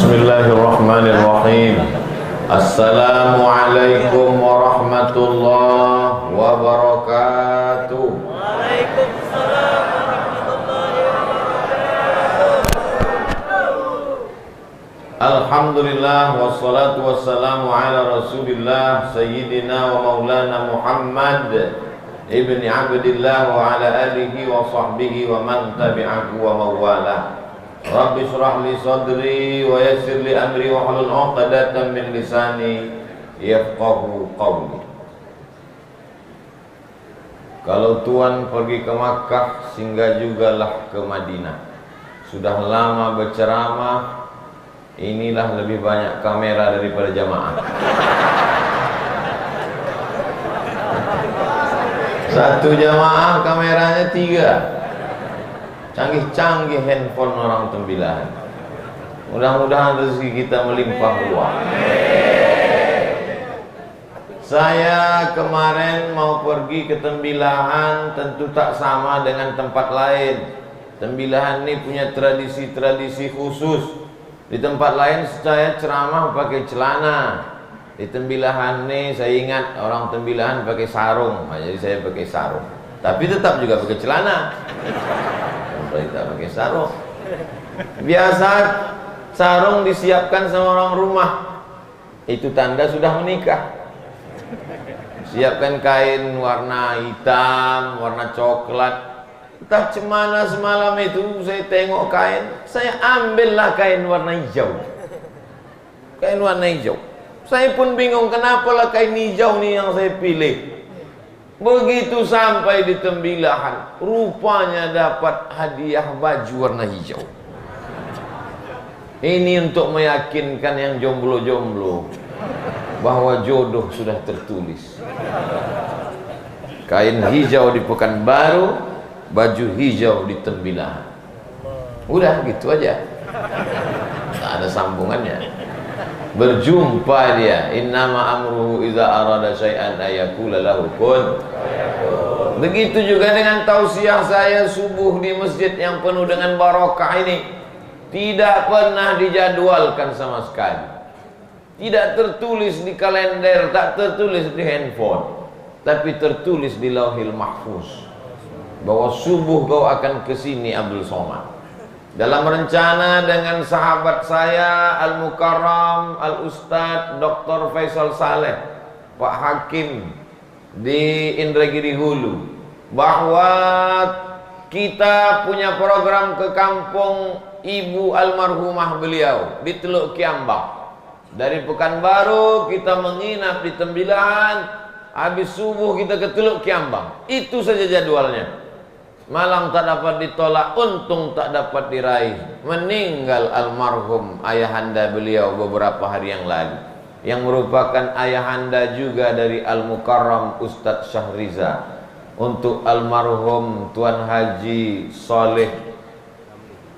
Bismillahirrahmanirrahim. Assalamualaikum warahmatullahi wabarakatuh. Waalaikumsalam warahmatullahi wabarakatuh. Alhamdulillah wassalatu wassalamu ala Rasulillah Sayyidina wa Maulana Muhammad ibni Abdillah wa ala alihi wa sahbihi wa man tabi'ahu wa mawalah. Rabbi syrah li sadri wa yassir li amri wa hlul 'uqdatam min lisani yafqahu qawli. Kalau Tuhan pergi ke Makkah, singgah jugalah ke Madinah. Sudah lama berceramah, inilah lebih banyak kamera daripada jamaah. Satu jamaah kameranya 3. Canggih-canggih handphone orang Tembilahan. Mudah-mudahan rezeki kita melimpah ruah. Saya kemarin mau pergi ke Tembilahan, tentu tak sama dengan tempat lain. Tembilahan ini punya tradisi-tradisi khusus. Di tempat lain saya ceramah pakai celana. Di Tembilahan ini saya ingat orang Tembilahan pakai sarung, jadi saya pakai sarung. Tapi tetap juga pakai celana. Kita pakai sarung. Biasa sarung disiapkan sama orang rumah. Itu tanda sudah menikah. Siapkan kain warna hitam, warna coklat. Entah cemana semalam itu saya tengok kain, saya ambillah kain warna hijau. Kain warna hijau. Saya pun bingung kenapalah kain hijau nih yang saya pilih. Begitu sampai di Tembilahan, rupanya dapat hadiah baju warna hijau. Ini untuk meyakinkan yang jomblo-jomblo bahwa jodoh sudah tertulis. Kain hijau di Pekanbaru, baju hijau di Tembilahan. Udah gitu aja, tak ada sambungannya. Berjumpa dia, innama amruhu idza arada syai'an ayaqula lahu kun. Begitu juga dengan tausiah saya subuh di masjid yang penuh dengan barokah ini. Tidak pernah dijadwalkan sama sekali. Tidak tertulis di kalender, tak tertulis di handphone, tapi tertulis di Lauhil Mahfuz bahwa subuh kau akan ke sini Abdul Somad. Dalam rencana dengan sahabat saya Al-Mukarram Al-Ustadz Dr. Faisal Saleh, Pak Hakim di Indragiri Hulu, bahwa kita punya program ke kampung ibu almarhumah beliau di Teluk Kiambang. Dari Pekanbaru kita menginap di Tembilahan, habis subuh kita ke Teluk Kiambang. Itu saja jadwalnya. Malang tak dapat ditolak, untung tak dapat diraih. Meninggal almarhum ayahanda beliau beberapa hari yang lalu, yang merupakan ayahanda juga dari Al-Mukarram Ustadz Syahriza. Untuk almarhum Tuan Haji Saleh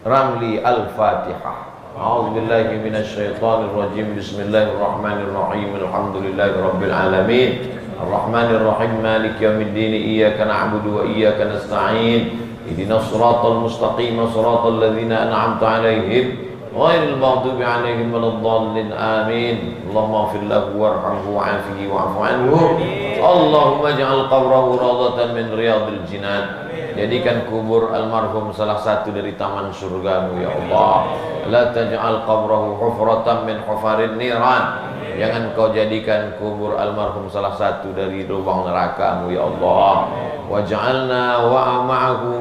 Ramli Al-Fatihah. A'udzubillahi minasyaitonirrajim. Bismillahirrahmanirrahim. Alhamdulillahirabbil alamin. Ar-Rahmanir-Rahim, Maliki yaumiddin, iyyaka na'budu wa iyyaka nasta'in. Ihdinas siratal mustaqim, siratal ladzina an'amta 'alaihim ghairil maghdubi 'alaihim waladdallin. Amin. Allahumma ighfir lahu warhamhu wa'afihi wa'fu 'anhu. Allahumma ij'al qabrahu rawdatan min riyadil jinan. Jadikan kubur almarhum salah satu dari taman surgamu ya Allah. La taj'al qabrahu hufratan min hufarin niran. Jangan kau jadikan kubur almarhum salah satu dari lubang neraka-Mu ya Allah. Waj'alna wa ma'ahu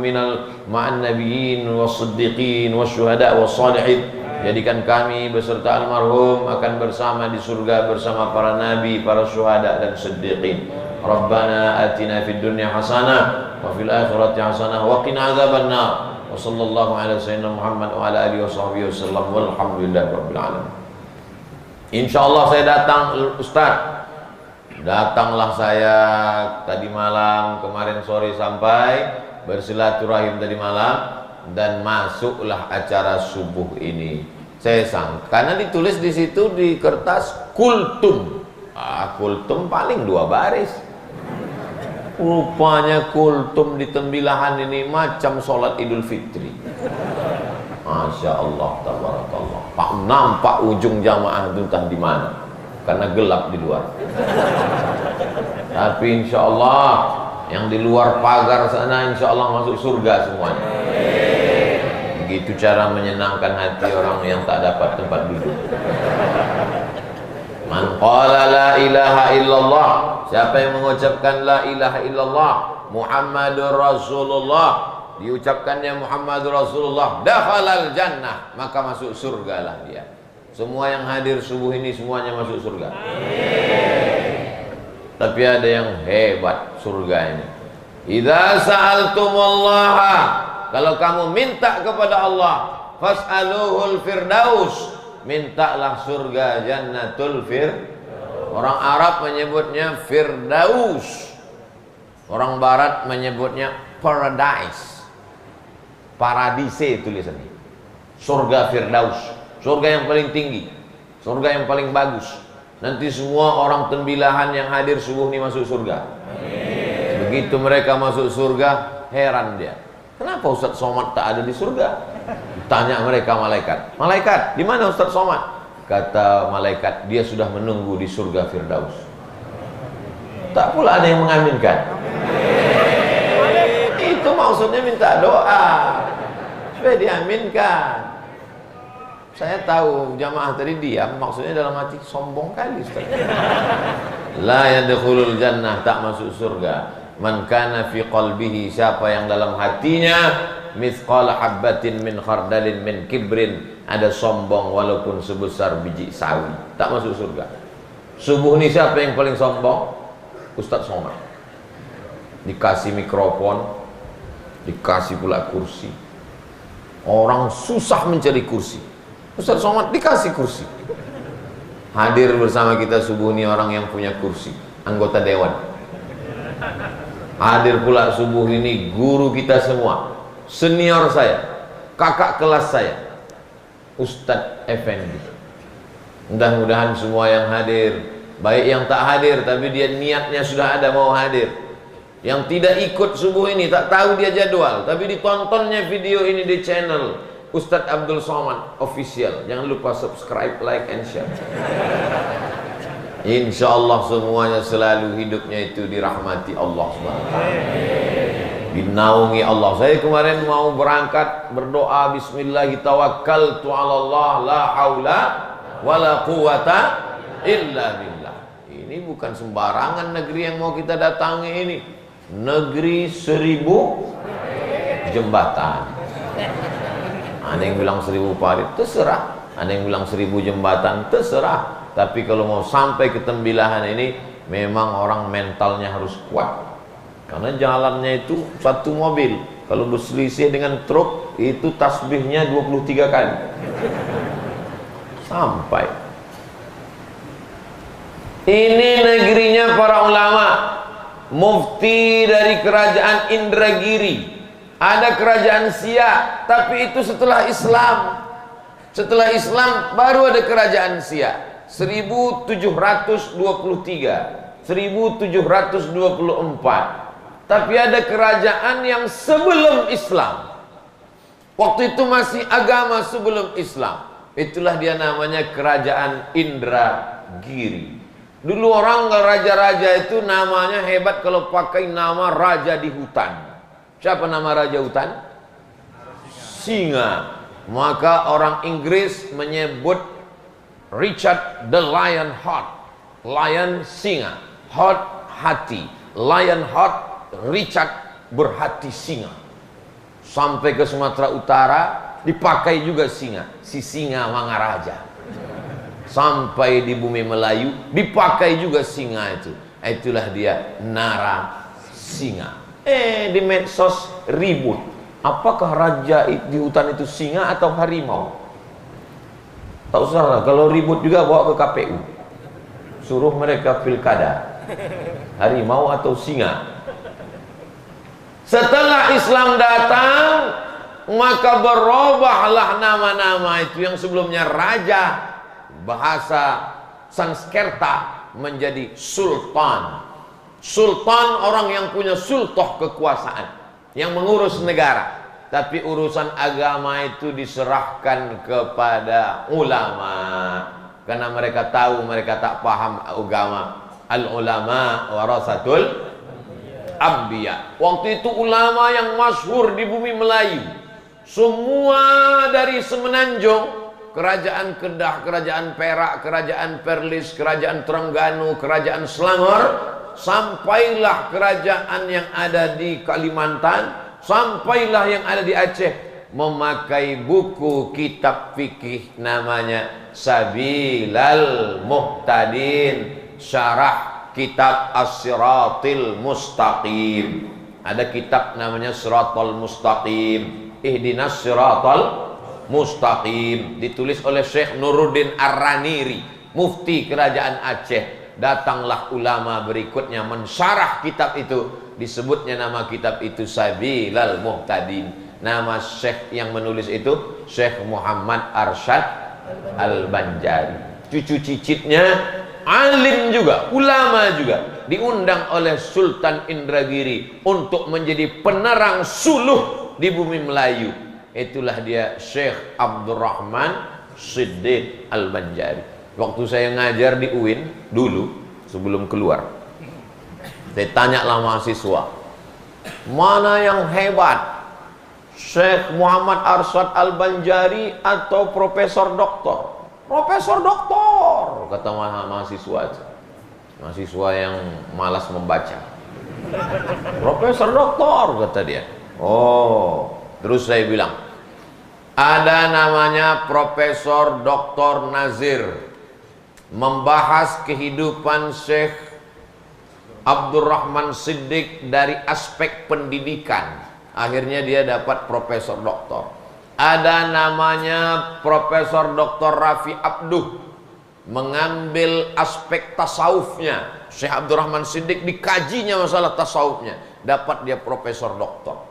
ma'an nabiyyin was-siddiqin wasyuhada was-salihin. Jadikan kami beserta almarhum akan bersama di surga bersama para nabi, para syuhada dan siddiqin. Rabbana atina fid dunya hasanah wa fil akhirati hasanah wa qina adzabannar. Wa sallallahu ala sayyidina Muhammad wa ala alihi washabbihi wasallam walhamdulillahirabbil alamin. Insyaallah saya datang Ustaz. Datanglah saya tadi malam, kemarin sore sampai bersilaturahim tadi malam, dan masuklah acara subuh ini. Saya sangka karena ditulis di situ di kertas kultum. Kultum paling 2 baris. Rupanya kultum di Tembilahan ini macam sholat Idul Fitri. Masya Allah, tabarakallah. Pak nampak ujung jamaah itu entah di mana, karena gelap di luar. Tapi insya Allah yang di luar pagar sana insya Allah masuk surga semuanya. Begitu cara menyenangkan hati orang yang tak dapat tempat duduk. Man qala la ilaha illallah, siapa yang mengucapkan la ilaha illallah Muhammadur Rasulullah, diucapkannya Muhammadur Rasulullah, dakhalal jannah, maka masuk surga lah dia. Semua yang hadir subuh ini semuanya masuk surga. Tapi ada yang hebat surga ini. Idza sa'altumullaha, kalau kamu minta kepada Allah, fas'aluhul firdaus, mintalah surga jannatul Orang Arab menyebutnya firdaus, orang Barat menyebutnya paradise. Paradise tulisannya. Surga firdaus, surga yang paling tinggi, surga yang paling bagus. Nanti semua orang tembilahan yang hadir subuh ini masuk surga. Begitu mereka masuk surga, heran dia. Kenapa Ustaz Somad tak ada di surga? Tanya mereka malaikat. Malaikat, di mana Ustaz Somad? Kata malaikat, dia sudah menunggu di surga firdaus. Tak pula ada yang mengaminkan. Itu maksudnya minta doa supaya diaminkan. Saya tahu jamaah tadi diam, maksudnya dalam hati sombong kali Ustaz. La yadkhulul jannah, tak masuk surga. Man kana fi qalbihi, siapa yang dalam hatinya mithqal habbatin min khardalin min kibrin, ada sombong walaupun sebesar biji sawi, tak masuk surga. Subuh ini siapa yang paling sombong? Ustaz Somad. Dikasih mikrofon, dikasih pula kursi. Orang susah mencari kursi, Ustaz Somad dikasih kursi. Hadir bersama kita subuh ini orang yang punya kursi, anggota dewan. Hadir pula subuh ini guru kita semua, senior saya, kakak kelas saya, Ustadz Effendi. Mudah-mudahan semua yang hadir, baik yang tak hadir tapi dia niatnya sudah ada mau hadir, yang tidak ikut subuh ini, tak tahu dia jadwal, tapi ditontonnya video ini di channel Ustadz Abdul Somad Official. Jangan lupa subscribe, like, and share. Insya Allah semuanya selalu hidupnya itu dirahmati Allah SWT, dinaungi Allah. Saya kemarin mau berangkat berdoa, Bismillahi tawakkaltu ala Allah, la haula wala quwata illa billah. Ini bukan sembarangan negeri yang mau kita datangi ini. Negeri 1000 jembatan. Ada yang bilang 1000 parit, terserah. Ada yang bilang 1000 jembatan, terserah. Tapi kalau mau sampai ke tembilahan ini, memang orang mentalnya harus kuat. Karena jalannya itu satu mobil, kalau berselisih dengan truk, itu tasbihnya 23 kali sampai. Ini negerinya para ulama, mufti dari kerajaan Indragiri. Ada kerajaan Siak, tapi itu setelah Islam. Setelah Islam baru ada kerajaan Siak. 1723, 1724. Tapi ada kerajaan yang sebelum Islam. Waktu itu masih agama sebelum Islam. Itulah dia namanya kerajaan Indragiri. Dulu orang raja-raja itu namanya hebat kalau pakai nama raja di hutan. Siapa nama raja hutan? Singa. Maka orang Inggris menyebut Richard the Lion Heart, lion singa, heart hati, lion heart, Richard berhati singa. Sampai ke Sumatera Utara dipakai juga singa, si singa Mangaraja. Sampai di bumi Melayu dipakai juga singa itu. Itulah dia Nara Singa. Di medsos ribut, apakah raja di hutan itu singa atau harimau? Tak usah, kalau ribut juga bawa ke KPU, suruh mereka pilkada, harimau atau singa. Setelah Islam datang, maka berubahlah nama-nama itu yang sebelumnya raja, bahasa Sanskerta, menjadi sultan. Sultan orang yang punya sultoh kekuasaan, yang mengurus negara. tapi urusan agama itu diserahkan kepada ulama, karena mereka tahu, mereka tak paham agama. Al ulama warasatul anbiya. Waktu itu ulama yang masyhur di bumi Melayu, semua dari Semenanjung, kerajaan Kedah, kerajaan Perak, kerajaan Perlis, kerajaan Terengganu, kerajaan Selangor, sampailah kerajaan yang ada di Kalimantan, sampailah yang ada di Aceh, memakai buku kitab fikih namanya Sabilal Muhtadin, syarah kitab As-Siratil Mustaqim. Ada kitab namanya Siratal Mustaqim, Ihdinas Siratal Mustaqim, ditulis oleh Syekh Nuruddin Ar-Raniri, mufti kerajaan Aceh. Datanglah ulama berikutnya mensyarah kitab itu, disebutnya nama kitab itu Sabilal Muhtadin. Nama Syekh yang menulis itu Syekh Muhammad Arsyad Al-Banjari. Cucu cicitnya alim juga, ulama juga, diundang oleh Sultan Indragiri untuk menjadi penerang suluh di bumi Melayu. Itulah dia Syekh Abdurrahman Siddiq Al-Banjari. Waktu saya ngajar di UIN dulu, sebelum keluar, saya tanyalah mahasiswa, mana yang hebat, Syekh Muhammad Arsyad Al-Banjari atau Profesor Doktor? Profesor Doktor, kata mahasiswa itu. Mahasiswa yang malas membaca. Profesor Doktor, kata dia. Oh, terus saya bilang, ada namanya Profesor Doktor Nazir, membahas kehidupan Syekh Abdurrahman Siddiq dari aspek pendidikan. Akhirnya dia dapat Profesor Doktor. Ada namanya Profesor Dr. Rafi Abduh, mengambil aspek tasawufnya. Syekh Abdurrahman Siddiq dikajinya masalah tasawufnya, dapat dia Profesor Doktor.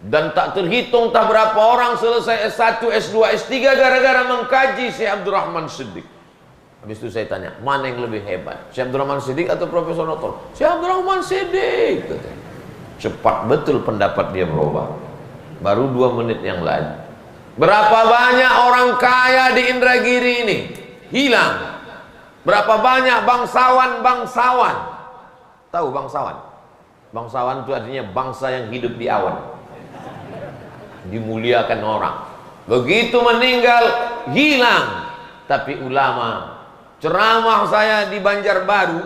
Dan tak terhitung tak berapa orang selesai S1, S2, S3 gara-gara mengkaji Syekh Abdurrahman Siddiq. Habis itu saya tanya, mana yang lebih hebat, Syekh Abdurrahman Siddiq atau Profesor Doktor? Syekh Abdurrahman Siddiq. Cepat betul pendapat dia berubah. Baru 2 menit yang lalu. Berapa banyak orang kaya di Indragiri ini hilang? Berapa banyak bangsawan-bangsawan? Tahu bangsawan? Bangsawan itu artinya bangsa yang hidup di awan, dimuliakan orang. Begitu meninggal, hilang. Tapi ulama, ceramah saya di Banjarbaru,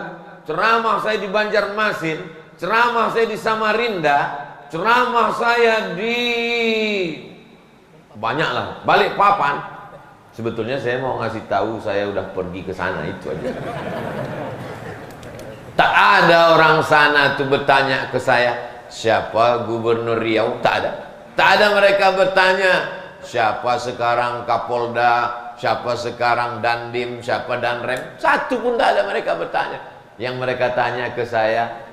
ceramah saya di Banjarmasin, ceramah saya di Samarinda, ceramah saya di banyaklah, Balikpapan. Sebetulnya saya mau ngasih tahu saya udah pergi ke sana, itu aja. Tak ada orang sana tuh bertanya ke saya, siapa Gubernur Riau? Tak ada. Tak ada mereka bertanya, siapa sekarang Kapolda, siapa sekarang Dandim, siapa Danrem. Satu pun tak ada mereka bertanya. Yang mereka tanya ke saya,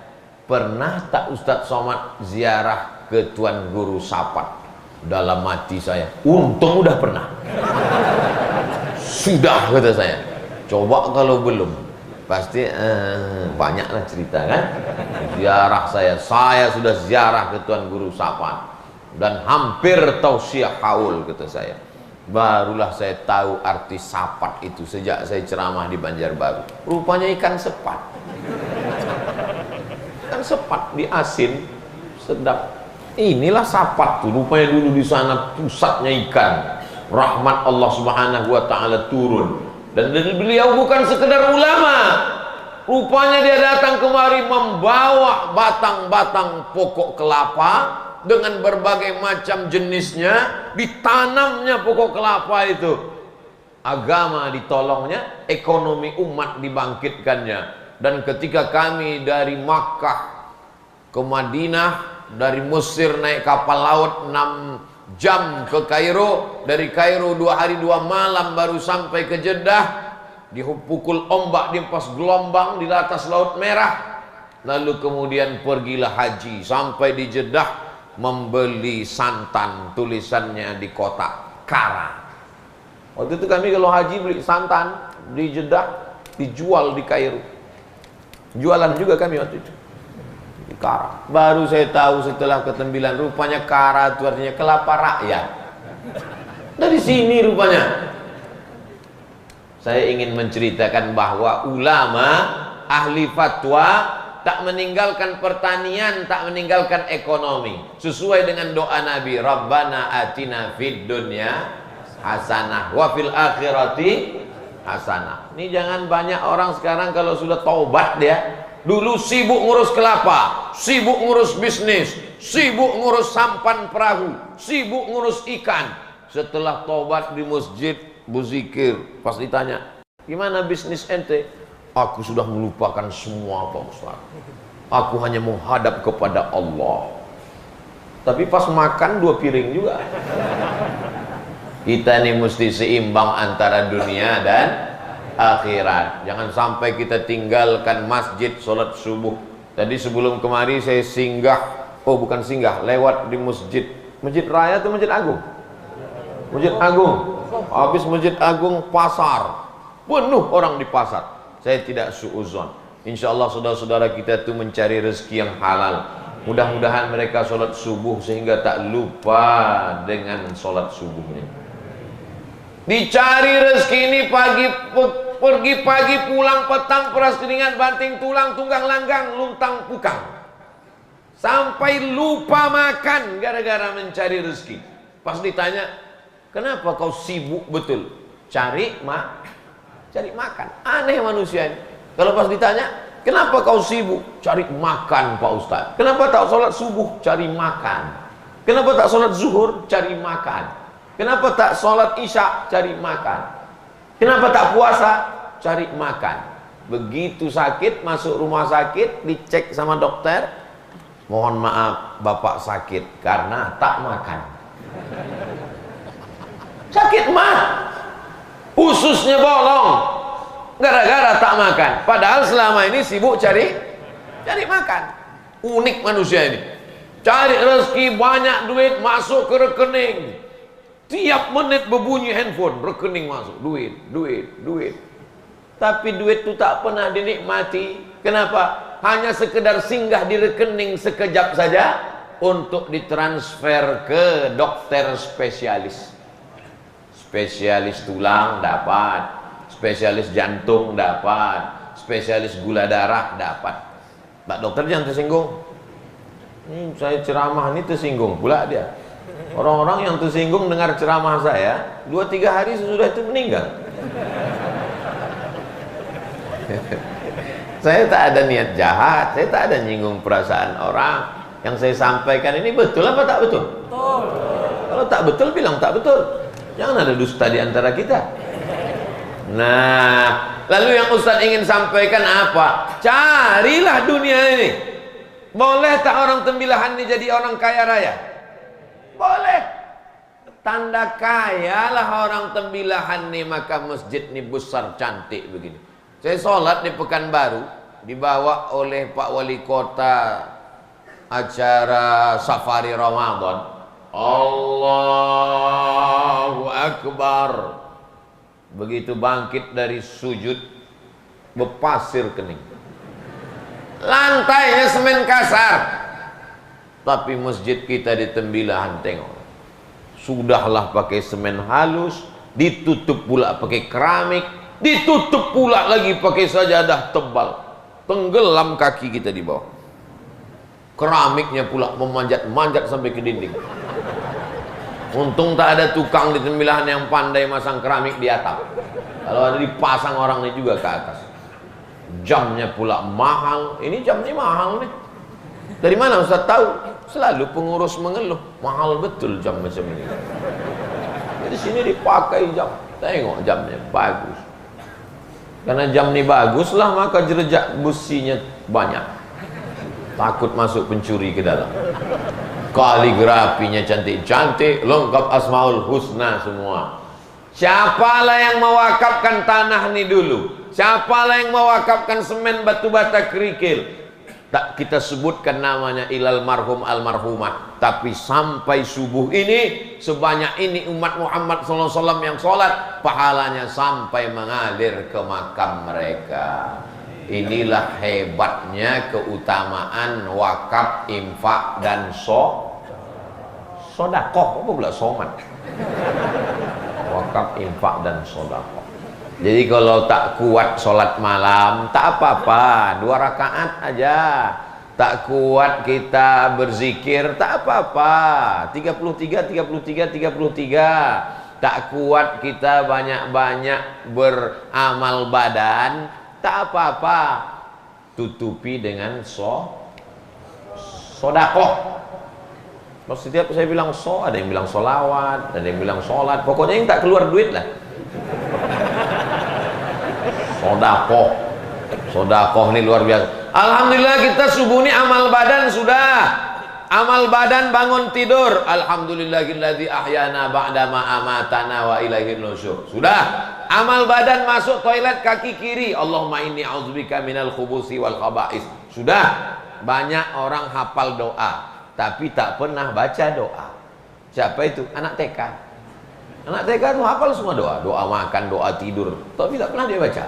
pernah tak Ustadz Somad ziarah ke Tuan Guru Sapat? Dalam hati saya, untung udah pernah. Sudah, kata saya. Coba kalau belum, pasti banyaklah cerita kan. Ziarah saya sudah ziarah ke Tuan Guru Sapat dan hampir tausiah haul, kata saya. Barulah saya tahu arti sapat itu sejak saya ceramah di Banjarbaru. Rupanya ikan sepat. Ikan sepat diasin, sedap. Inilah sapat tuh, rupanya dulu di sana pusatnya ikan. Rahmat Allah Subhanahu wa taala turun. Dan dari beliau bukan sekedar ulama. Rupanya dia datang kemari membawa batang-batang pokok kelapa dengan berbagai macam jenisnya, ditanamnya pokok kelapa itu. Agama ditolongnya, ekonomi umat dibangkitkannya. Dan ketika kami dari Makkah ke Madinah, dari Mesir naik kapal laut 6 jam ke Kairo, dari Kairo 2 hari 2 malam baru sampai ke Jeddah, dipukul ombak, dihempas gelombang di atas Laut Merah. Lalu kemudian pergilah haji sampai di Jeddah, membeli santan, tulisannya di kotak Kara. Waktu itu kami kalau haji beli santan di Jeddah, dijual di Kairo. Jualan juga kami waktu itu. Kara. Baru saya tahu setelah ketembilan, rupanya kara itu artinya kelapa rakyat. Dari sini rupanya. Saya ingin menceritakan bahwa ulama, ahli fatwa tak meninggalkan pertanian, tak meninggalkan ekonomi. Sesuai dengan doa Nabi, Rabbana atina fid dunya hasanah wa fil akhirati hasanah. Ini jangan banyak orang sekarang kalau sudah taubat dia, dulu sibuk ngurus kelapa, sibuk ngurus bisnis, sibuk ngurus sampan perahu, sibuk ngurus ikan. Setelah taubat di masjid berzikir, pas ditanya, gimana bisnis ente? Aku sudah melupakan semua Pak Ustaz. Aku hanya menghadap kepada Allah. Tapi pas makan 2 piring juga. Kita ini mesti seimbang antara dunia dan akhirat. Jangan sampai kita tinggalkan masjid sholat subuh. Tadi sebelum kemari saya singgah, bukan singgah, lewat di masjid. Masjid Raya atau Masjid Agung? Masjid Agung. Habis Masjid Agung pasar. Penuh orang di pasar. Saya tidak suuzon. Insya Allah saudara-saudara kita itu mencari rezeki yang halal. Mudah-mudahan mereka sholat subuh sehingga tak lupa dengan sholat subuhnya. Dicari rezeki ini pergi pagi, pulang petang, peras keringat, banting tulang, tunggang langgang, luntang pukang. Sampai lupa makan gara-gara mencari rezeki. Pas ditanya, kenapa kau sibuk betul? Cari makan. Aneh manusia ini. Kalau pas ditanya, kenapa kau sibuk? Cari makan Pak Ustaz. Kenapa tak sholat subuh? Cari makan. Kenapa tak sholat zuhur? Cari makan. Kenapa tak sholat isya? Cari makan. Kenapa tak puasa? Cari makan. Begitu sakit, masuk rumah sakit, dicek sama dokter, mohon maaf bapak sakit karena tak makan. Sakit mah, ususnya bolong gara-gara tak makan. Padahal selama ini sibuk cari makan. Unik manusia ini. Cari rezeki, banyak duit masuk ke rekening. Tiap menit berbunyi handphone, rekening masuk, duit. Tapi duit itu tak pernah dinikmati. Kenapa? Hanya sekedar singgah di rekening sekejap saja untuk ditransfer ke dokter spesialis. Spesialis tulang dapat, spesialis jantung dapat, spesialis gula darah dapat. Pak dokter jangan tersinggung. Ini saya ceramah ini tersinggung pula dia. Orang-orang yang tersinggung dengar ceramah saya 2-3 hari sesudah itu meninggal. Saya tak ada niat jahat, saya tak ada nyinggung perasaan orang. Yang saya sampaikan ini betul apa tak betul? Betul. Kalau tak betul bilang tak betul. Jangan ada dusta di antara kita. Nah, lalu yang Ustaz ingin sampaikan apa? Carilah dunia ini. Boleh tak orang tembilahan ini jadi orang kaya raya? Boleh. Tanda kaya lah orang tembilahan nih, maka masjid nih besar cantik begini. Saya sholat di Pekanbaru, dibawa oleh Pak Wali Kota acara safari Ramadan. Allahu Akbar. Begitu bangkit dari sujud, berpasir kening. Lantainya semen kasar. Tapi masjid kita di Tembilahan, tengok. Sudahlah pakai semen halus, ditutup pula pakai keramik, ditutup pula lagi pakai sajadah tebal. Tenggelam kaki kita di bawah. Keramiknya pula memanjat-manjat sampai ke dinding. Untung tak ada tukang di Tembilahan yang pandai masang keramik di atap. Kalau ada dipasang orang ini juga ke atas. Jamnya pula mahal. Ini jamnya mahal nih. Dari mana Ustaz tahu? Selalu pengurus mengeluh, mahal betul jam macam ini. Di sini dipakai jam. Tengok jamnya bagus. Karena jam ini bagus lah, maka jerejak besinya banyak. Takut masuk pencuri ke dalam. Kaligrafinya cantik-cantik, lengkap Asmaul Husna semua. Siapalah yang mewakafkan tanah ini dulu? Siapalah yang mewakafkan semen, batu bata, kerikil? Tak kita sebutkan namanya ilal marhum almarhumah, tapi sampai subuh ini sebanyak ini umat Muhammad SAW yang sholat, pahalanya sampai mengalir ke makam mereka. Inilah hebatnya keutamaan wakaf, infak, dan sodakoh. Apa pula soman? Wakaf, infak, dan sodakoh. Jadi kalau tak kuat sholat malam, tak apa-apa, 2 rakaat aja. Tak kuat kita berzikir, tak apa-apa, 33, 33, 33. Tak kuat kita banyak-banyak beramal badan, tak apa-apa, tutupi dengan sodakoh. Setiap saya bilang ada yang bilang solawat, ada yang bilang sholat, pokoknya yang tak keluar duit lah. Sodakoh ini luar biasa. Alhamdulillah kita subuh ini amal badan sudah. Amal badan bangun tidur, alhamdulillahilladzi ahyana ba'dama amatana wa ilaihil nusyur. Sudah. Amal badan masuk toilet kaki kiri, Allahumma inni a'udzubika minal khubusi wal khaba'is. Sudah. Banyak orang hafal doa, tapi tak pernah baca doa. Siapa itu? Anak TK. Anak TK itu hafal semua doa, doa makan, doa tidur, tapi tak pernah dia baca.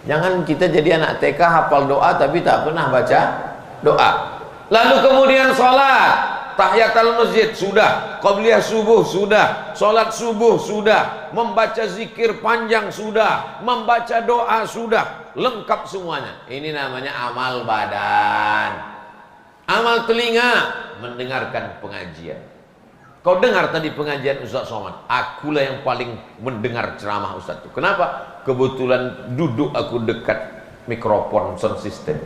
Jangan kita jadi anak TK hafal doa tapi tak pernah baca doa. Lalu kemudian sholat, tahiyatul masjid sudah, qabliyah subuh sudah, sholat subuh sudah, membaca zikir panjang sudah, membaca doa sudah, lengkap semuanya. Ini namanya amal badan. Amal telinga, mendengarkan pengajian. Kau dengar tadi pengajian Ustaz Somad, akulah yang paling mendengar ceramah Ustaz itu. Kenapa? Kebetulan duduk aku dekat mikrofon sound system.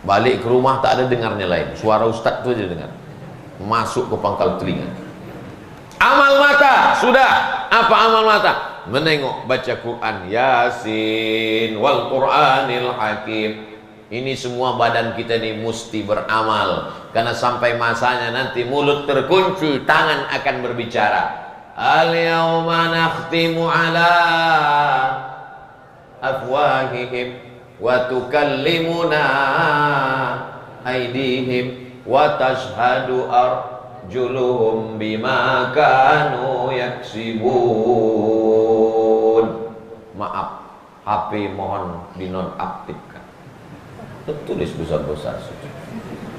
Balik ke rumah tak ada dengarnya lain, suara Ustaz itu aja dengar, masuk ke pangkal telinga. Amal mata sudah. Apa amal mata? Menengok, baca Quran, Yasin wal Quranil Hakim. Ini semua badan kita ini mesti beramal, karena sampai masanya nanti mulut terkunci, tangan akan berbicara. Al-yawma nakhtimu ala afwahihim wa tukallimuna aydihim wa tashhadu arjuluhum bima kanu yaksibun. Maaf, HP mohon dinonaktifkan. Tertulis besar-besar.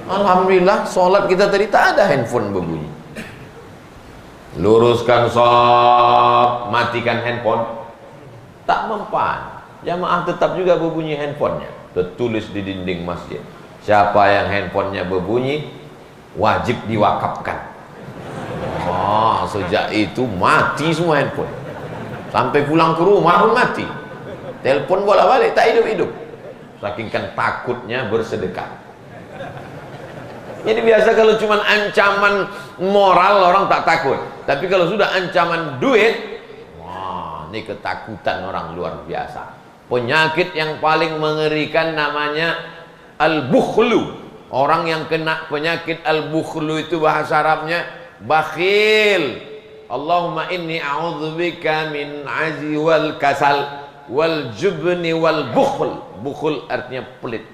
Alhamdulillah sholat kita tadi tak ada handphone berbunyi. Luruskan shop, matikan handphone, tak mempan. Jamaah tetap juga berbunyi handphonenya. Tertulis di dinding masjid, siapa yang handphonenya berbunyi wajib diwakafkan. Sejak itu mati semua handphone. Sampai pulang ke rumah pun mati. Telepon bolak-balik tak hidup-hidup. Saking kan takutnya bersedekah. Jadi biasa kalau cuma ancaman moral orang tak takut, tapi kalau sudah ancaman duit, wah, ini ketakutan orang luar biasa. Penyakit yang paling mengerikan namanya al-bukhlu. Orang yang kena penyakit al-bukhlu itu bahasa Arabnya bakhil. Allahumma inni a'udzubika min azi wal kasal wal jubni wal bukhl. Bukhl artinya pelit.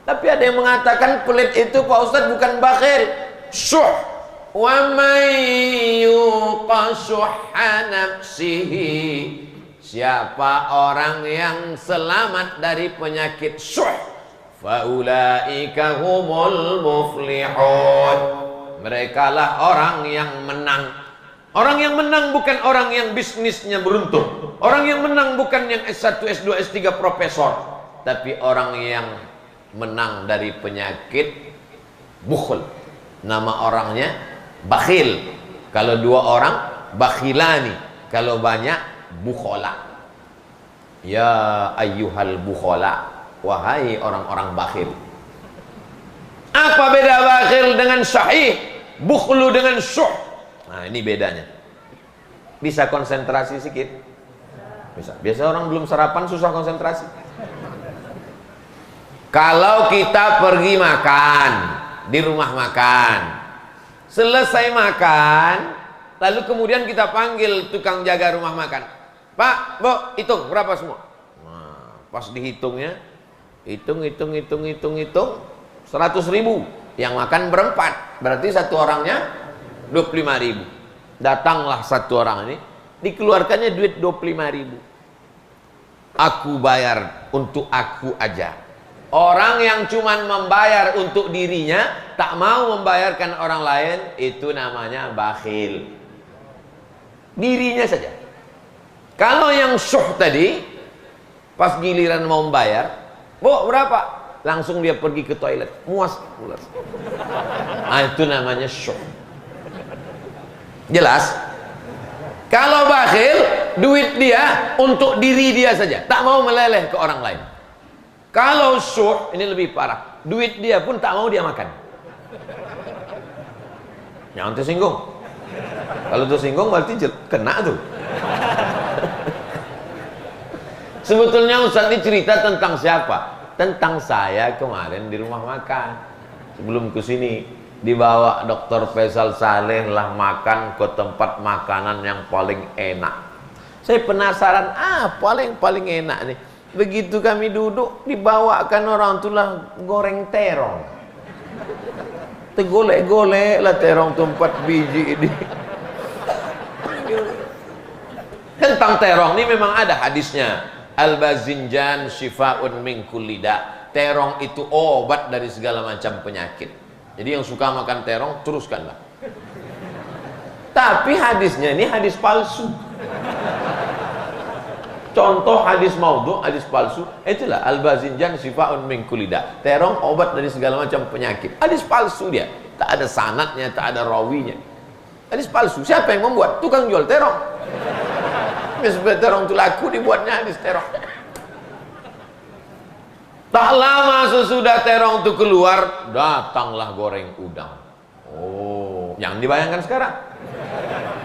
Tapi ada yang mengatakan pelit itu Pak Ustadz bukan bakhil, syuh. Wa may yuqa syuhha nafsihi. Siapa orang yang selamat dari penyakit syuh, faulaika humul muflihun. Merekalah orang yang menang. Orang yang menang bukan orang yang bisnisnya beruntung. Orang yang menang bukan yang S1, S2, S3 profesor, tapi orang yang menang dari penyakit bukhl. Nama orangnya bakhil. Kalau 2 orang bakhilani, kalau banyak bukhola. Ya ayyuhal bukhola, wahai orang-orang bakhil. Apa beda bakhil dengan sahih, bukhlu dengan syuh? Nah ini bedanya. Bisa konsentrasi sedikit? Bisa. Biasa orang belum sarapan susah konsentrasi. Kalau kita pergi makan di rumah makan, selesai makan, lalu kemudian kita panggil tukang jaga rumah makan, Pak, Bu, hitung berapa semua? Nah, pas dihitungnya, hitung 100.000. Yang makan berempat, berarti satu orangnya 25.000. Datanglah satu orang ini, dikeluarkannya duit 25.000. aku bayar untuk aku aja. Orang yang cuman membayar untuk dirinya, tak mau membayarkan orang lain, itu namanya bakhil. Dirinya saja. Kalau yang syuh tadi, pas giliran mau membayar, "Bu, berapa?" Langsung dia pergi ke toilet, muas. Nah, itu namanya syuh. Jelas? Kalau bakhil, duit dia untuk diri dia saja, tak mau meleleh ke orang lain. Kalau syuh, ini lebih parah, duit dia pun tak mau dia makan. Jangan tersinggung. Kalau tersinggung berarti kena tuh. Sebetulnya Ustaz ini cerita tentang siapa? Tentang saya kemarin di rumah makan. Sebelum ke sini dibawa Dr. Faisal Saleh lah makan ke tempat makanan yang paling enak. Saya penasaran, paling enak nih. Begitu kami duduk, dibawakan orang tulah goreng terong. Tegolek-golek lah terong tuh 4 biji ini. Tentang terong ini memang ada hadisnya. Al-bazinjan shifaun min kulli da. Terong itu obat dari segala macam penyakit. Jadi yang suka makan terong, teruskanlah. Tapi hadisnya ini hadis palsu. Contoh hadis maudhu, hadis palsu, itulah al-bazinjan shifaun min kulli da. Terong obat dari segala macam penyakit. Hadis palsu dia. Tak ada sanadnya, tak ada rawinya. Hadis palsu. Siapa yang membuat? Tukang jual terong. Biasanya terong itu laku, dibuatnya hadis terong. Tak lama sesudah terong itu keluar, datanglah goreng udang. Oh, jangan dibayangkan sekarang.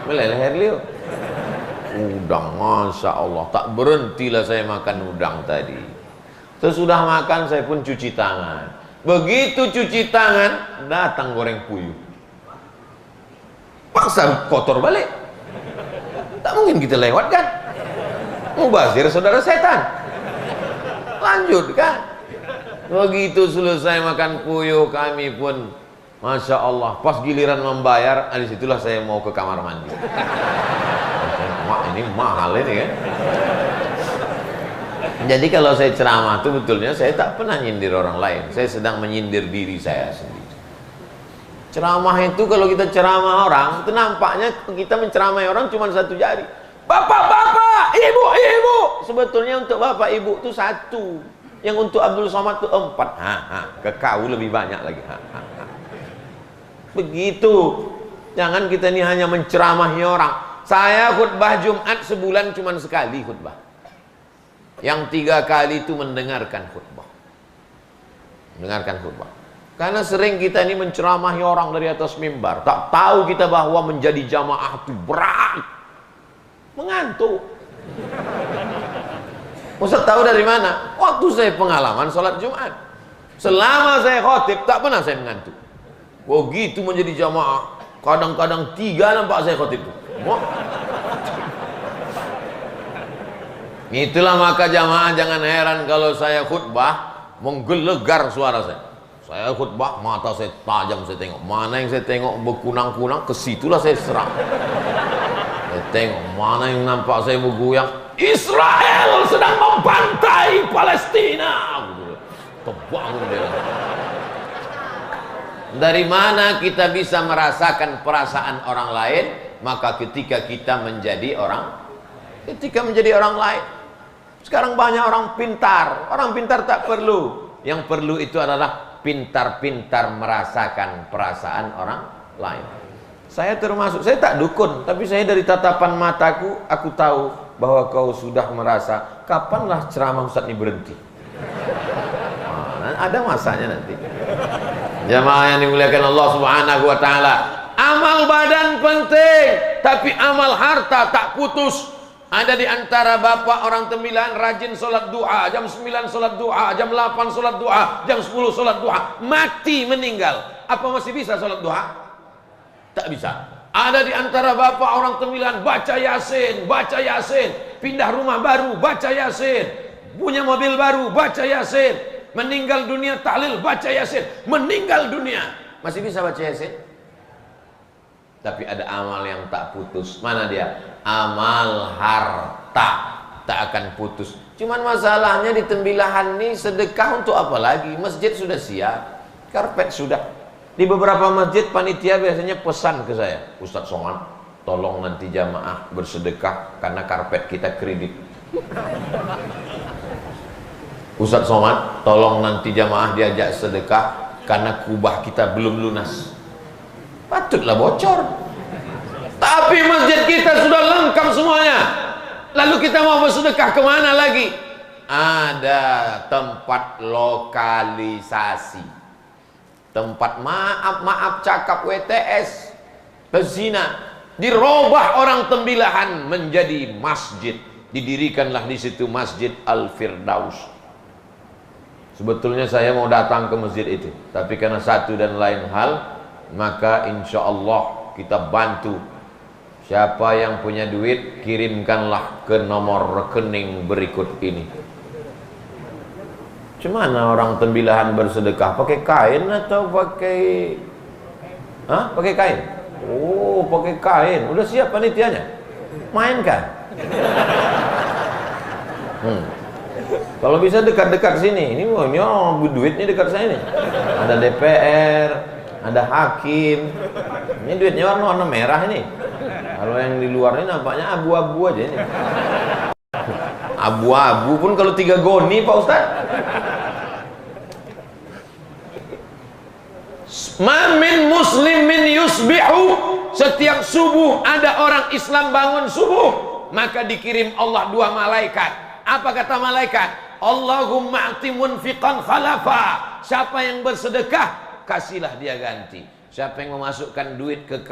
Meleleh Herlio. Udang, Masya Allah. Tak berhentilah saya makan udang tadi. Sesudah makan saya pun cuci tangan. Begitu cuci tangan, datang goreng puyuh. Paksa kotor balik. Tak mungkin kita lewatkan. Mubazir saudara setan. Lanjutkan. Begitu selesai makan puyuh, kami pun Masya Allah, pas giliran membayar, disitulah saya mau ke kamar mandi. Mak, ini mahal ini kan. Jadi kalau saya ceramah itu betulnya saya tak pernah nyindir orang lain. Saya sedang menyindir diri saya sendiri. Ceramah itu kalau kita ceramah orang, itu nampaknya kita menceramai orang cuma satu jari. Bapak-bapak, ibu-ibu. Sebetulnya untuk bapak ibu itu satu. Yang untuk Abdul Somad itu 4. Ke kau lebih banyak lagi. Begitu. Jangan kita ini hanya menceramahi orang. Saya khutbah Jumat sebulan cuma sekali khutbah. Yang 3 kali itu mendengarkan khutbah. Mendengarkan khutbah. Karena sering kita ini menceramahi orang dari atas mimbar. Tak tahu kita bahwa menjadi jamaah itu berat. Mengantuk. Ustaz tahu dari mana? Waktu saya pengalaman sholat Jumat. Selama saya khotib, tak pernah saya mengantuk. Begitu menjadi jamaah, kadang-kadang 3 nampak saya khotib. Itulah maka jamaah jangan heran kalau saya khutbah menggelegar suara saya. Saya khutbah, mata saya tajam, saya tengok. Mana yang saya tengok berkunang-kunang, ke situlah saya serang. Saya tengok, mana yang nampak saya bergoyang, Israel sedang membantai Palestina. Terbangun dia. Dari mana kita bisa merasakan perasaan orang lain? Maka ketika kita menjadi orang lain. Sekarang banyak orang pintar. Orang pintar tak perlu. Yang perlu itu adalah pintar-pintar merasakan perasaan orang lain. Saya termasuk, saya tak dukun, tapi saya dari tatapan mataku, aku tahu bahwa kau sudah merasa, kapanlah ceramah Ustaz ini berhenti. Ada masanya nanti. Jamaah yang dimuliakan Allah Subhanahu wa Ta'ala, amal badan penting, tapi amal harta tak putus. Ada di antara bapak orang tembilan rajin sholat duha, jam 9 sholat duha, jam 8 sholat duha, jam 10 sholat duha, mati meninggal. Apa masih bisa sholat duha? Tak bisa. Ada di antara bapak orang tembilan baca Yasin, pindah rumah baru, baca Yasin, punya mobil baru, baca Yasin, meninggal dunia tahlil, baca Yasin, meninggal dunia. Masih bisa baca Yasin? Tapi ada amal yang tak putus. Mana dia? Amal harta. tak akan putus. Cuman masalahnya di Tembilahan nih sedekah untuk apa lagi? Masjid sudah siap, karpet sudah. Di beberapa masjid panitia biasanya pesan ke saya, Ustadz Somad, tolong nanti jamaah bersedekah karena karpet kita kredit. Ustadz Somad, tolong nanti jamaah diajak sedekah karena kubah kita belum lunas. Patutlah bocor. Tapi masjid kita sudah lengkap semuanya. Lalu kita mau bersedekah kemana lagi? Ada tempat lokalisasi, tempat maaf cakap WTS, pezina, dirubah orang Tembilahan menjadi masjid. Didirikanlah di situ Masjid Al-Firdaus. Sebetulnya saya mau datang ke masjid itu, tapi karena satu dan lain hal, maka insya Allah kita bantu. Siapa yang punya duit, kirimkanlah ke nomor rekening berikut ini. Cemana orang Tembilahan bersedekah? Pakai kain atau pakai... Hah? Pakai kain? Oh, pakai kain. Udah siap panitianya? Mainkan. Kalau bisa dekat-dekat sini. Ini duit nih dekat saya nih. Ada DPR, ada hakim. Ini duitnya warna-warna merah ini. Kalau yang di luar ini nampaknya abu-abu aja ini. Abu-abu pun kalau 3 goni Pak Ustaz. Mamin muslimin yusbihu, setiap subuh ada orang Islam bangun subuh, maka dikirim Allah 2 malaikat. Apa kata malaikat? Allahumma a'ti munfiqan khalafa. Siapa yang bersedekah, kasihlah dia ganti. Siapa yang memasukkan duit ke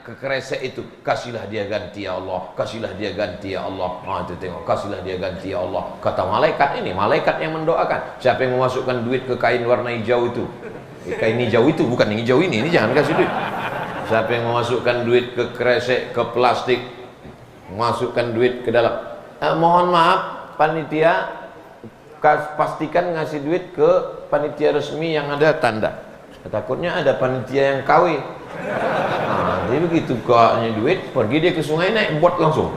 kresek itu, kasihlah dia ganti ya Allah, kasihlah dia ganti ya Allah. Itu tengok, kasihlah dia ganti ya Allah. Kata malaikat ini, malaikat yang mendoakan. Siapa yang memasukkan duit ke kain warna hijau itu, kain hijau itu, bukan yang hijau ini jangan kasih duit. Siapa yang memasukkan duit ke kresek, ke plastik, masukkan duit ke dalam. Mohon maaf, panitia, pastikan ngasih duit ke panitia resmi yang ada tanda. Takutnya ada panitia yang kawin. Nah, jadi begitu kaknya duit, pergi dia ke sungai, naik bot langsung.